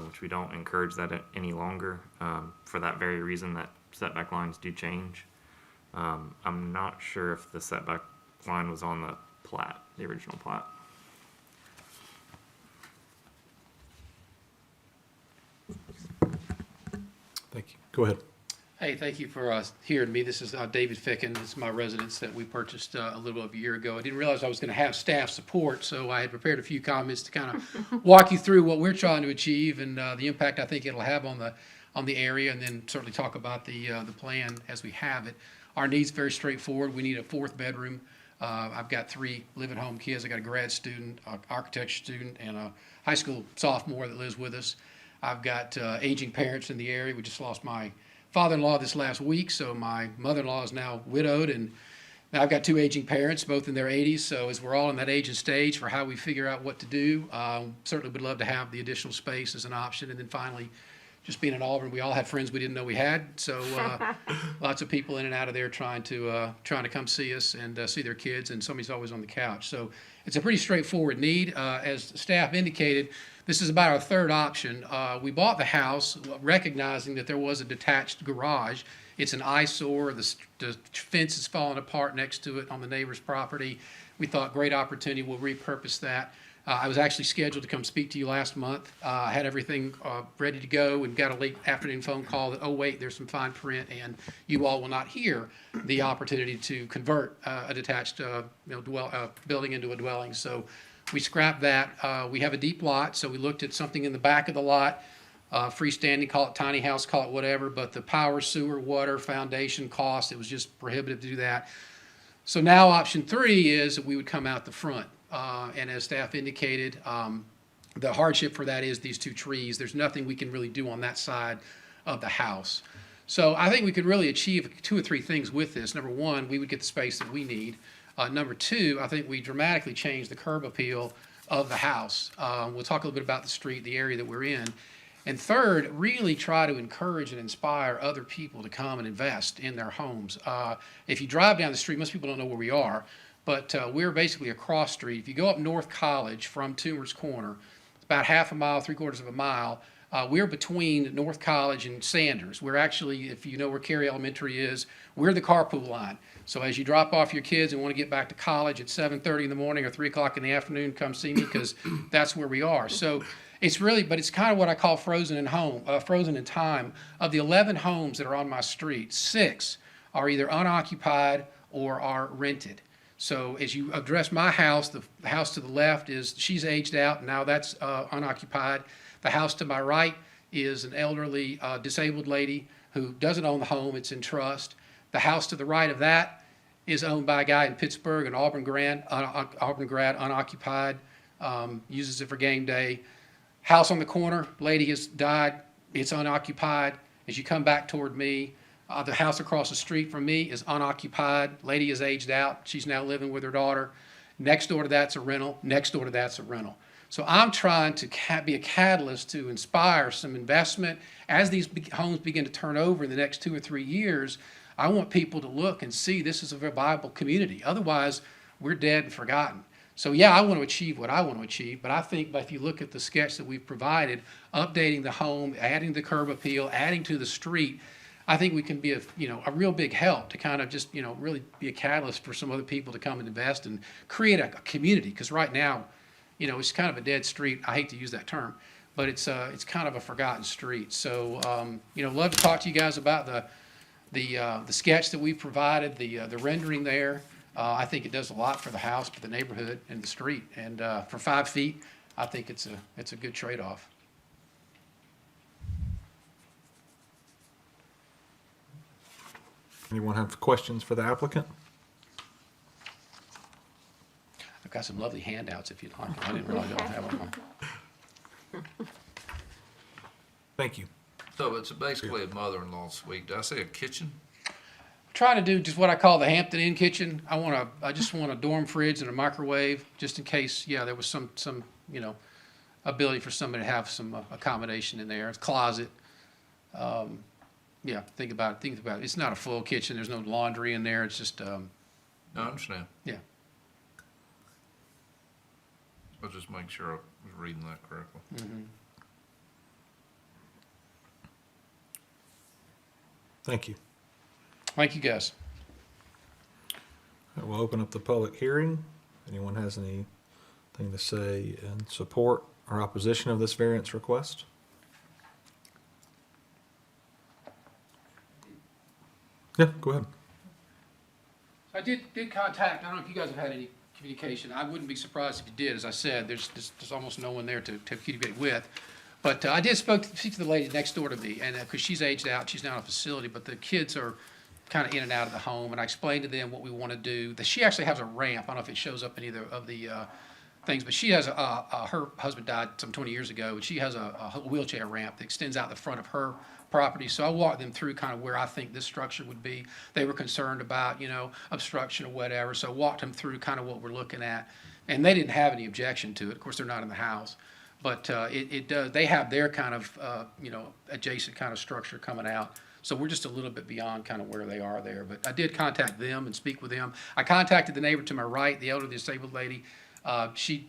which we don't encourage that any longer, for that very reason that setback lines do change. I'm not sure if the setback line was on the plat, the original plat. Thank you. Go ahead. Hey, thank you for hearing me. This is David Ficken. This is my residence that we purchased a little over a year ago. I didn't realize I was going to have staff support, so I had prepared a few comments to kind of walk you through what we're trying to achieve and the impact I think it'll have on the area, and then certainly talk about the plan as we have it. Our needs very straightforward. We need a 4th bedroom. I've got 3 live-at-home kids. I got a grad student, an architecture student, and a high school sophomore that lives with us. I've got aging parents in the area. We just lost my father-in-law this last week, so my mother-in-law is now widowed, and now I've got 2 aging parents, both in their 80s. So as we're all in that aging stage for how we figure out what to do, certainly would love to have the additional space as an option. And then finally, just being in Auburn, we all had friends we didn't know we had. So lots of people in and out of there trying to come see us and see their kids, and somebody's always on the couch. So it's a pretty straightforward need. As staff indicated, this is about our 3rd option. We bought the house recognizing that there was a detached garage. It's an eyesore. The fence is falling apart next to it on the neighbor's property. We thought, great opportunity, we'll repurpose that. I was actually scheduled to come speak to you last month. I had everything ready to go and got a late afternoon phone call that, oh wait, there's some fine print and you all will not hear the opportunity to convert a detached building into a dwelling. So we scrapped that. We have a deep lot, so we looked at something in the back of the lot, freestanding, call it tiny house, call it whatever, but the power, sewer, water, foundation cost, it was just prohibitive to do that. So now option 3 is that we would come out the front. And as staff indicated, the hardship for that is these 2 trees. There's nothing we can really do on that side of the house. So I think we could really achieve 2 or 3 things with this. Number 1, we would get the space that we need. Number 2, I think we dramatically change the curb appeal of the house. We'll talk a little bit about the street, the area that we're in. And 3rd, really try to encourage and inspire other people to come and invest in their homes. If you drive down the street, most people don't know where we are, but we're basically across street. If you go up North College from Toomer's Corner, it's about half a mile, 3/4 of a mile. We're between North College and Sanders. We're actually, if you know where Cary Elementary is, we're the carpool line. So as you drop off your kids and want to get back to college at 7:30 in the morning or 3 o'clock in the afternoon, come see me, because that's where we are. So it's really, but it's kind of what I call frozen in time. Of the 11 homes that are on my street, 6 are either unoccupied or are rented. So as you address my house, the house to the left she's aged out, and now that's unoccupied. The house to my right is an elderly disabled lady who doesn't own the home, it's in trust. The house to the right of that is owned by a guy in Pittsburgh, an Auburn grad, unoccupied, uses it for game day. House on the corner, lady has died, it's unoccupied. As you come back toward me, the house across the street from me is unoccupied. Lady is aged out. She's now living with her daughter. Next door to that's a rental. Next door to that's a rental. So I'm trying to be a catalyst to inspire some investment. As these homes begin to turn over in the next 2 or 3 years, I want people to look and see this is a very viable community. Otherwise, we're dead and forgotten. So yeah, I want to achieve what I want to achieve, but I think if you look at the sketch that we've provided, updating the home, adding the curb appeal, adding to the street, I think we can be a real big help to kind of just, really be a catalyst for some other people to come and invest and create a community. Because right now, it's kind of a dead street. I hate to use that term, but it's kind of a forgotten street. So, love to talk to you guys about the sketch that we've provided, the rendering there. I think it does a lot for the house, for the neighborhood, and the street. And for 5 feet, I think it's a good trade-off. Anyone have questions for the applicant? I've got some lovely handouts if you'd like. I didn't realize I have them. Thank you. So it's basically a mother-in-law suite. Did I say a kitchen? Trying to do just what I call the Hampton Inn kitchen. I just want a dorm fridge and a microwave, just in case, there was some ability for somebody to have some accommodation in there. It's a closet. Think about it. It's not a full kitchen. There's no laundry in there. It's just. No, I understand. Yeah. I'll just make sure I was reading that correctly. Mm-hmm. Thank you. Thank you, guys. All right, we'll open up the public hearing. Anyone has anything to say in support or opposition of this variance request? Yeah, go ahead. I did contact, I don't know if you guys have had any communication. I wouldn't be surprised if you did. As I said, there's almost no one there to communicate with. But I did speak to the lady next door to me, and because she's aged out, she's now in a facility, but the kids are kind of in and out of the home, and I explained to them what we want to do. That she actually has a ramp. I don't know if it shows up in either of the things, but she has her husband died some 20 years ago, and she has a wheelchair ramp that extends out the front of her property. So I walked them through kind of where I think this structure would be. They were concerned about, obstruction or whatever. So I walked them through kind of what we're looking at, and they didn't have any objection to it. Of course, they're not in the house, but it does. They have their kind of, adjacent kind of structure coming out. So we're just a little bit beyond kind of where they are there. But I did contact them and speak with them. I contacted the neighbor to my right, the elderly disabled lady. She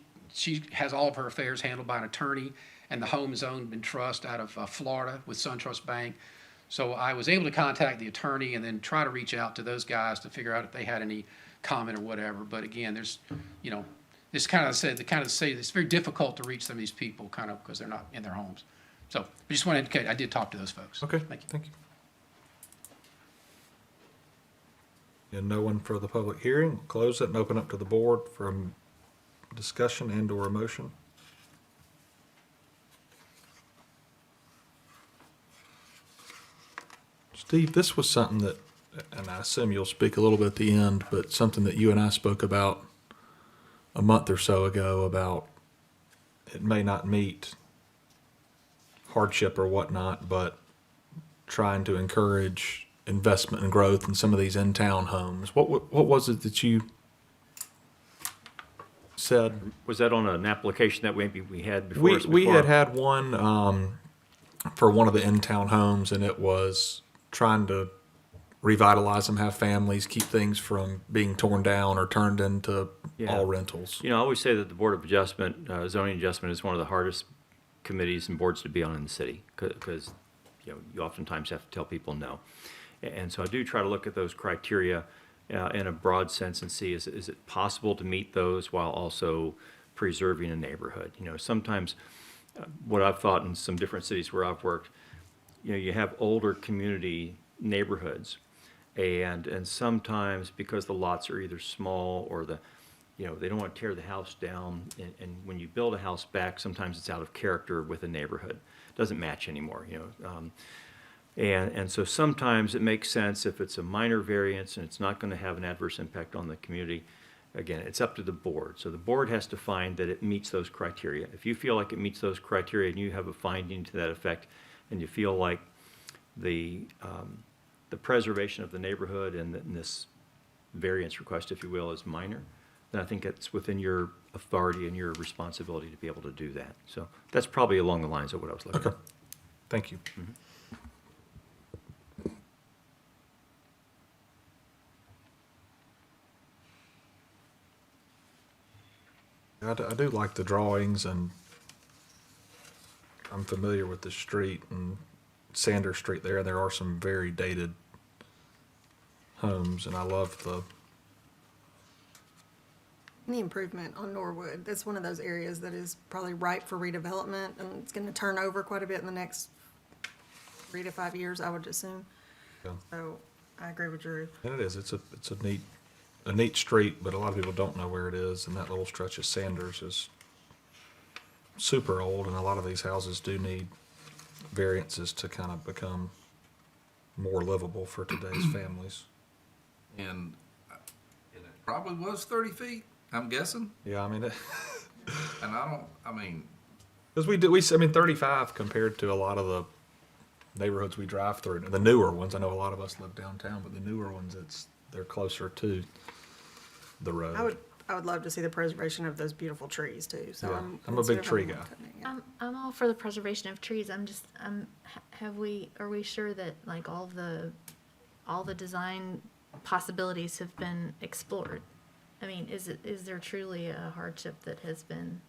has all of her affairs handled by an attorney, and the home is owned in trust out of Florida with SunTrust Bank. So I was able to contact the attorney and then try to reach out to those guys to figure out if they had any comment or whatever. But again, there's, this kind of said, it's very difficult to reach some of these people kind of because they're not in their homes. So I just want to indicate I did talk to those folks. Okay, Thank you. thank you. And no one for the public hearing. We'll close it and open up to the board for a discussion and or a motion. Steve, this was something that, and I assume you'll speak a little bit at the end, but something that you and I spoke about a month or so ago about it may not meet hardship or whatnot, but trying to encourage investment and growth in some of these in-town homes. What was it that you said? Was that on an application that maybe we had before? We had one for one of the in-town homes, and it was trying to revitalize them, have families, keep things from being torn down or turned into all rentals. I always say that the Board of Adjustment, zoning adjustment is one of the hardest committees and boards to be on in the city because, you oftentimes have to tell people no. And so I do try to look at those criteria in a broad sense and see, is it possible to meet those while also preserving a neighborhood? Sometimes what I've thought in some different cities where I've worked, you have older community neighborhoods, and sometimes because the lots are either small or they don't want to tear the house down, and when you build a house back, sometimes it's out of character with a neighborhood. It doesn't match anymore, And so sometimes it makes sense if it's a minor variance and it's not going to have an adverse impact on the community. Again, it's up to the board. So the board has to find that it meets those criteria. If you feel like it meets those criteria and you have a finding to that effect, and you feel like the preservation of the neighborhood and this variance request, if you will, is minor, then I think it's within your authority and your responsibility to be able to do that. So that's probably along the lines of what I was looking at. Thank you. I do like the drawings, and I'm familiar with the street and Sanders Street there. There are some very dated homes, and I love Any improvement on Norwood, that's one of those areas that is probably ripe for redevelopment, and it's gonna turn over quite a bit in the next 3 to 5 years, I would assume. Yeah. So I agree with Drew. and it is. It's a neat street, but a lot of people don't know where it is, and that little stretch of Sanders is super old, and a lot of these houses do need variances to kind of become more livable for today's families. And it probably was 30 feet, I'm guessing. Yeah, I mean, And I mean, because 35 compared to a lot of the neighborhoods we drive through, the newer ones. I know a lot of us live downtown, but the newer ones, they're closer to the road. I would love to see the preservation of those beautiful trees too, so Yeah, I'm. I'm a big considering tree them guy. cutting it, yeah. I'm all for the preservation of trees. Are we sure that like all the design possibilities have been explored? I mean, is there truly a hardship that has been?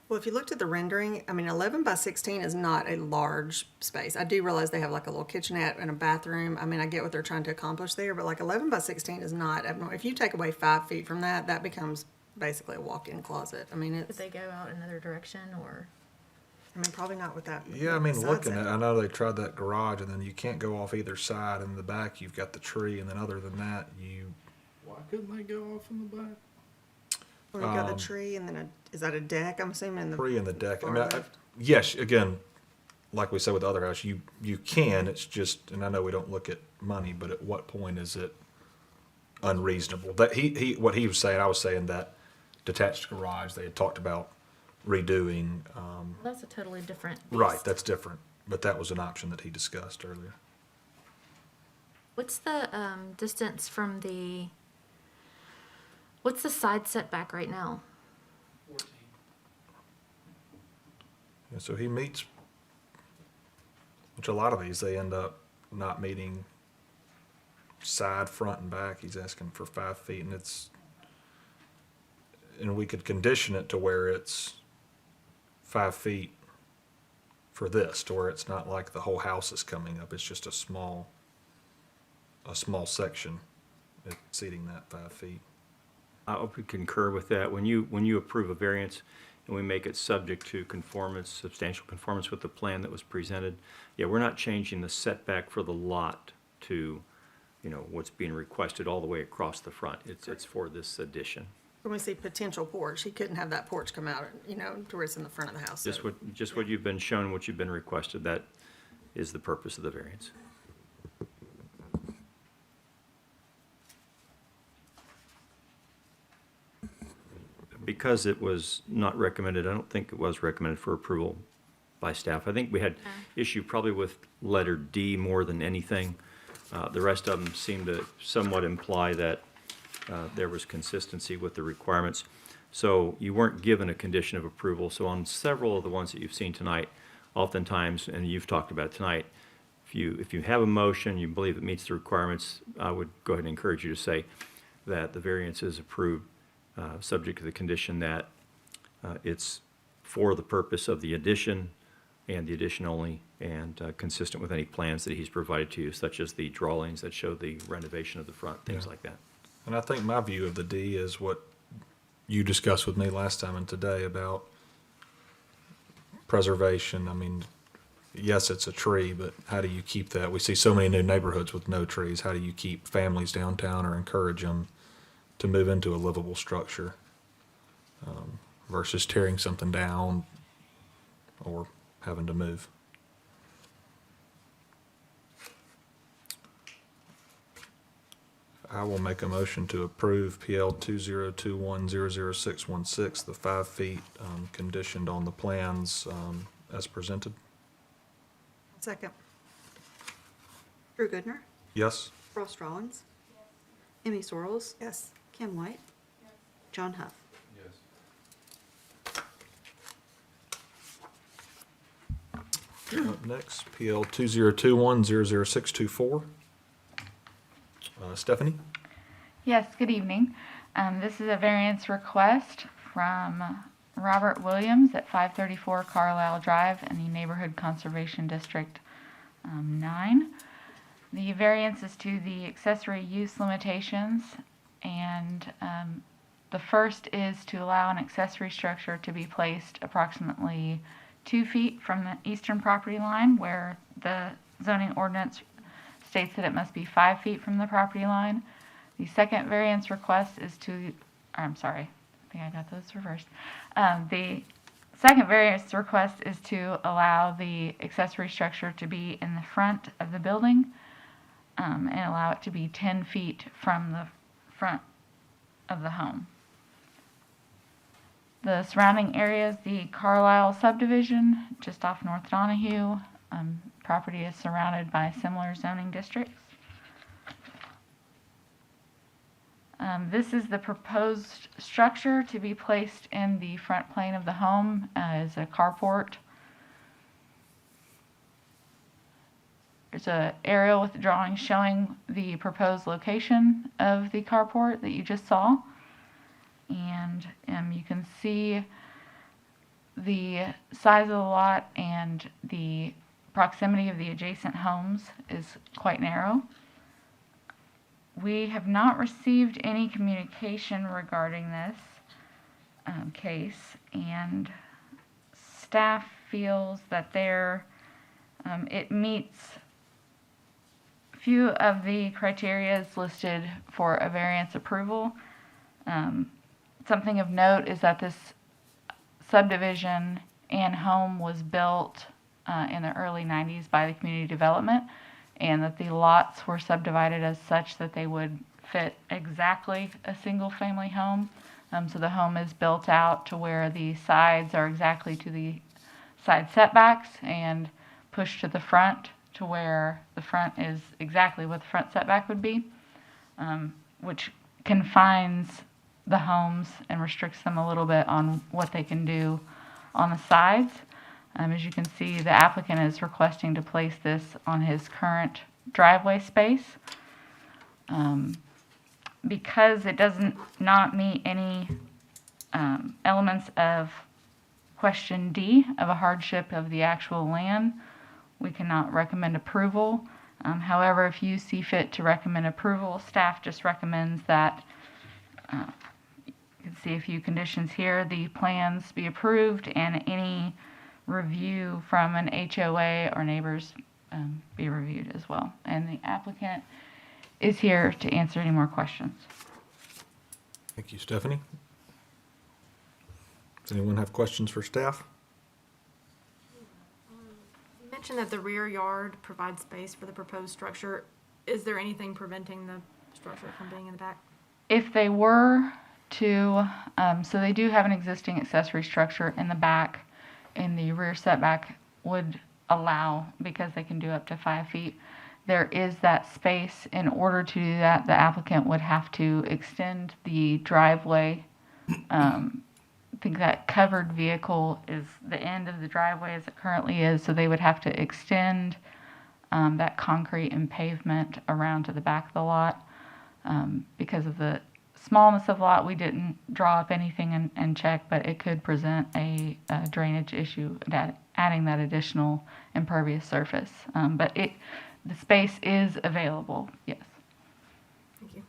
Well, if you looked at the rendering, I mean, 11 by 16 is not a large space. I do realize they have like a little kitchenette and a bathroom. I mean, I get what they're trying to accomplish there, but like 11 by 16 is not abnormal. If you take away 5 feet from that, that becomes basically a walk-in closet. I mean, Did it's, they go out another direction or? I mean, probably not with that. Yeah, I mean, besides looking that. at, I know they tried that garage, and then you can't go off either side. In the back, you've got the tree, and then other than that, you Why couldn't they go off in the back? Well, you've got the tree and then is that a deck? I'm assuming the. tree in the deck. I far mean, left. yes, again, like we said with the other house, you can. It's just, and I know we don't look at money, but at what point is it unreasonable? That what he was saying, I was saying that detached garage they had talked about redoing. That's a totally different Right, beast. that's different, but that was an option that he discussed earlier. What's the distance from the? What's the side setback right now? And so he meets, which a lot of these, they end up not meeting side, front, and back. He's asking for 5 feet, and we could condition it to where it's 5 feet for this, to where it's not like the whole house is coming up. It's just a small section exceeding that 5 feet. I would concur with that. When you approve a variance and we make it subject to conformance, substantial conformance with the plan that was presented, yeah, we're not changing the setback for the lot to, what's being requested all the way across the front. It's for this addition. When we see potential porch, he couldn't have that porch come out, to where it's in the front of the house. Just So- what you've been shown, what you've been requested, that is the purpose of the variance. Because it was not recommended, I don't think it was recommended for approval by staff. I think we had issue probably with letter D more than anything. The rest of them seem to somewhat imply that there was consistency with the requirements. So you weren't given a condition of approval. So on several of the ones that you've seen tonight, oftentimes, and you've talked about tonight, if you have a motion, you believe it meets the requirements, I would go ahead and encourage you to say that the variance is approved, subject to the condition that it's for the purpose of the addition and the addition only, and consistent with any plans that he's provided to you, such as the drawings that show the renovation of the front, things Yeah. like that. And I think my view of the D is what you discussed with me last time and today about preservation. I mean, yes, it's a tree, but how do you keep that? We see so many new neighborhoods with no trees. How do you keep families downtown or encourage them to move into a livable structure versus tearing something down or having to move? I will make a motion to approve PL 2021-00616, the 5 feet conditioned on the plans as presented. Second. Drew Goodner, Yes? Ross Rollins, Emmy Sorrells, Yes. Kim White, John Huff. Up next, PL 2021-00624. Stephanie? Yes, good evening. This is a variance request from Robert Williams at 534 Carlisle Drive in the Neighborhood Conservation District 9. The variance is to the accessory use limitations, and the first is to allow an accessory structure to be placed approximately 2 feet from the eastern property line, where the zoning ordinance states that it must be 5 feet from the property line. The second variance request is to, I'm sorry, I think I got those reversed. The second variance request is to allow the accessory structure to be in the front of the building and allow it to be 10 feet from the front of the home. The surrounding area is the Carlisle subdivision, just off North Donahue. Property is surrounded by similar zoning districts. This is the proposed structure to be placed in the front plane of the home as a carport. There's an aerial with drawings showing the proposed location of the carport that you just saw. And you can see the size of the lot and the proximity of the adjacent homes is quite narrow. We have not received any communication regarding this case, and staff feels that it meets few of the criteria listed for a variance approval. Something of note is that this subdivision and home was built in the early 90s by the community development, and that the lots were subdivided as such that they would fit exactly a single family home. So the home is built out to where the sides are exactly to the side setbacks and pushed to the front to where the front is exactly what the front setback would be, which confines the homes and restricts them a little bit on what they can do on the sides. As you can see, the applicant is requesting to place this on his current driveway space. Because it doesn't not meet any elements of question D of a hardship of the actual land, we cannot recommend approval. However, if you see fit to recommend approval, staff just recommends that you can see a few conditions here. The plans be approved and any review from an HOA or neighbors be reviewed as well. And the applicant is here to answer any more questions. Thank you, Stephanie. Does anyone have questions for staff? You mentioned that the rear yard provides space for the proposed structure. Is there anything preventing the structure from being in the back? If they were to, so they do have an existing accessory structure in the back, and the rear setback would allow, because they can do up to 5 feet, there is that space. In order to do that, the applicant would have to extend the driveway. I think that covered vehicle is the end of the driveway as it currently is, so they would have to extend that concrete and pavement around to the back of the lot. Because of the smallness of the lot, we didn't draw up anything and check, but it could present a drainage issue, adding that additional impervious surface. But the space is available, yes. Thank you.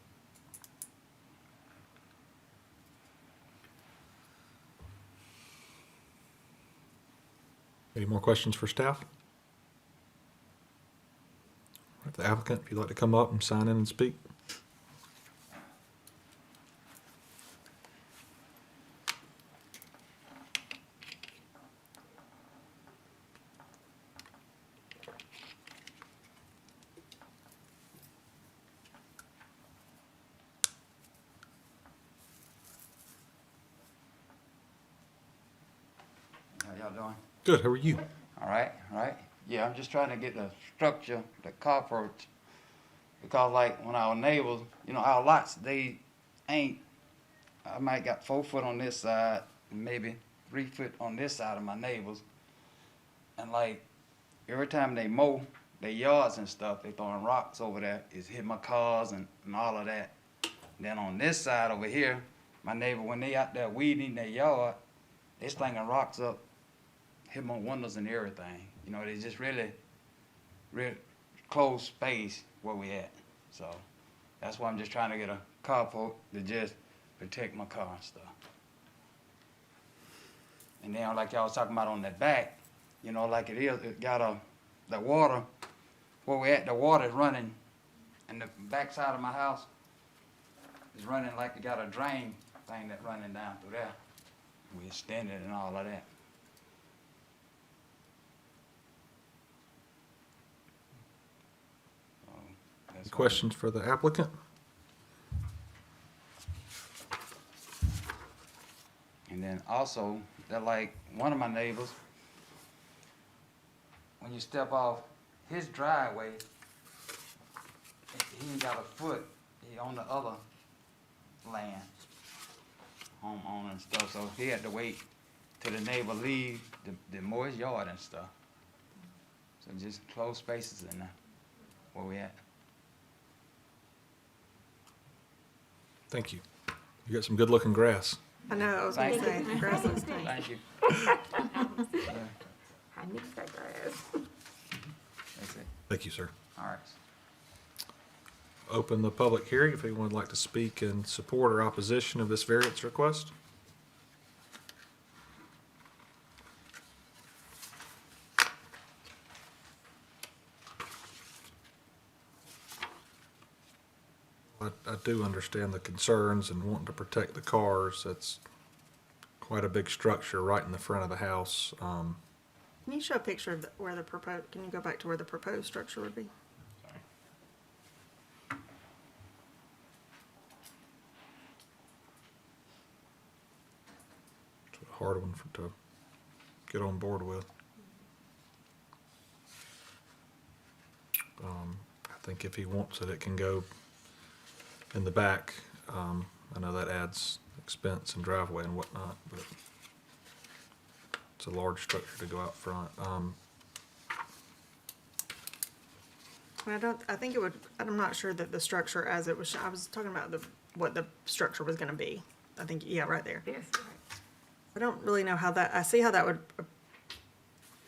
Any more questions for staff? All right, the applicant, if you'd like to come up and sign in and speak. How y'all doing? Good, how are you? All right. Yeah, I'm just trying to get the structure, the carport, because like when our neighbors, our lots, they ain't, I might got 4 foot on this side, maybe 3 foot on this side of my neighbors. And like, every time they mow their yards and stuff, they throwing rocks over there. It's hitting my cars and all of that. Then on this side over here, my neighbor, when they out there weeding their yard, they slinging rocks up, hit my windows and everything. They just really close space where we at. So that's why I'm just trying to get a carport to just protect my car and stuff. And then like y'all was talking about on that back, like it got the water, where we at, the water is running, and the back side of my house is running like it got a drain thing that running down through there. We extended and all of that. Any questions for the applicant? And then also, that like one of my neighbors, when you step off his driveway, he ain't got a foot. He on the other land, homeowner and stuff. So he had to wait till the neighbor leave to mow his yard and stuff. So just close spaces in there where we at. Thank you. You got some good looking grass. I know, I was gonna say, the grass looks nice. Thank you. I need that grass. That's it. Thank you, sir. All right. Open the public hearing if anyone would like to speak in support or opposition of this variance request. I do understand the concerns and wanting to protect the cars. That's quite a big structure right in the front of the house. Can you show a picture of where the proposed, can you go back to where the proposed structure would be? It's a hard one to get on board with. I think if he wants it, it can go in the back. I know that adds expense and driveway and whatnot, but it's a large structure to go out front. I think it would, I'm not sure that the structure as it was, I was talking about what the structure was gonna be. I think, yeah, right there. Yes, I don't really know how that, I see how that would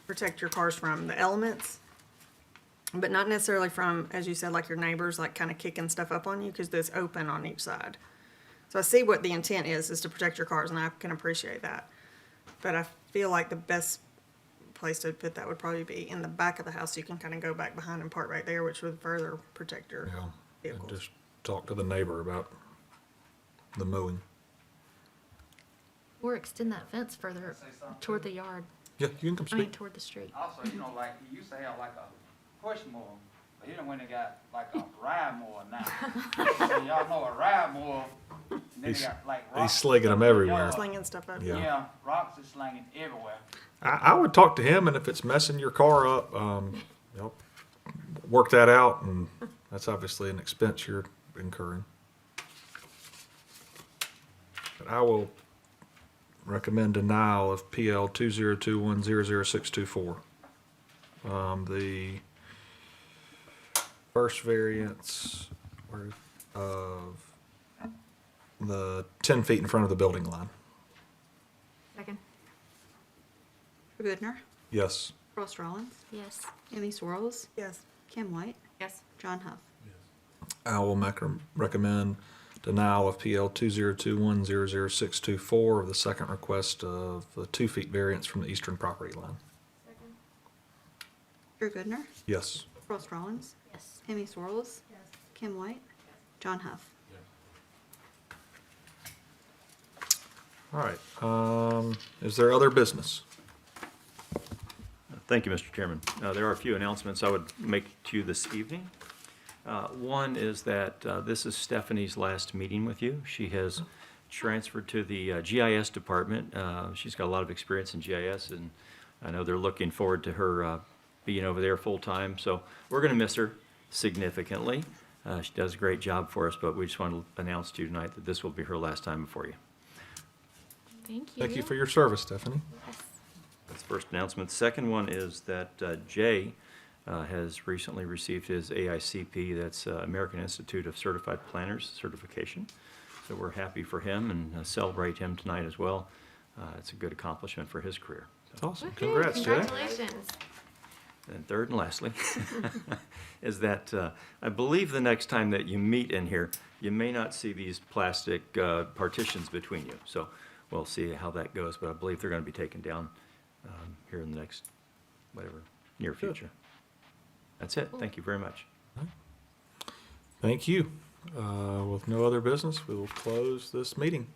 protect your cars from the elements, but not necessarily from, as you said, like your neighbors, like kind of kicking stuff up on you, because there's open on each side. So I see what the intent is to protect your cars, and I can appreciate that. But I feel like the best place to put that would probably be in the back of the house, so you can kind of go back behind and park right there, which would further protect your Yeah, and vehicles. just talk to the neighbor about the mowing. Or extend that fence further toward the yard, Yeah, you can come I mean, speak. toward the street. Also, you know, like, you used to have like a push mower, but you know when they got like a ride mower now. So y'all know a ride mower, and then they He's- got like he's rocks. slinging 'em everywhere. Slinging stuff up. Yeah. Yeah, rocks is slinging everywhere. I would talk to him, and if it's messing your car up, work that out, and that's obviously an expense you're incurring. But I will recommend denial of PL 2021000624. The first variance of the 10 feet in front of the building line. Second. Goodner, Yes. Ross Rollins, Yes. Amy Swirls, Yes. Kim White, Yes. John Huff. I will recommend denial of PL 2021000624 of the second request of the 2 feet variance from the eastern property line. Drew Goodner, Yes. Ross Rollins, Yes. Amy Swirls, Kim White, John Huff. All right. Is there other business? Thank you, Mr. Chairman. There are a few announcements I would make to you this evening. One is that this is Stephanie's last meeting with you. She has transferred to the GIS department. She's got a lot of experience in GIS, and I know they're looking forward to her being over there full-time. So we're going to miss her significantly. She does a great job for us, but we just want to announce to you tonight that this will be her last time before you. Thank you. Thank you for your service, Stephanie. That's the first announcement. Second one is that Jay has recently received his AICP, that's American Institute of Certified Planners certification. So we're happy for him and celebrate him tonight as well. It's a good accomplishment for his career. That's awesome. Woohoo, Congrats, Jay. congratulations. And third and lastly, is that I believe the next time that you meet in here, you may not see these plastic partitions between you. So we'll see how that goes, but I believe they're going to be taken down here in the next, near future. That's it. Thank you very much. Thank you. With no other business, we will close this meeting.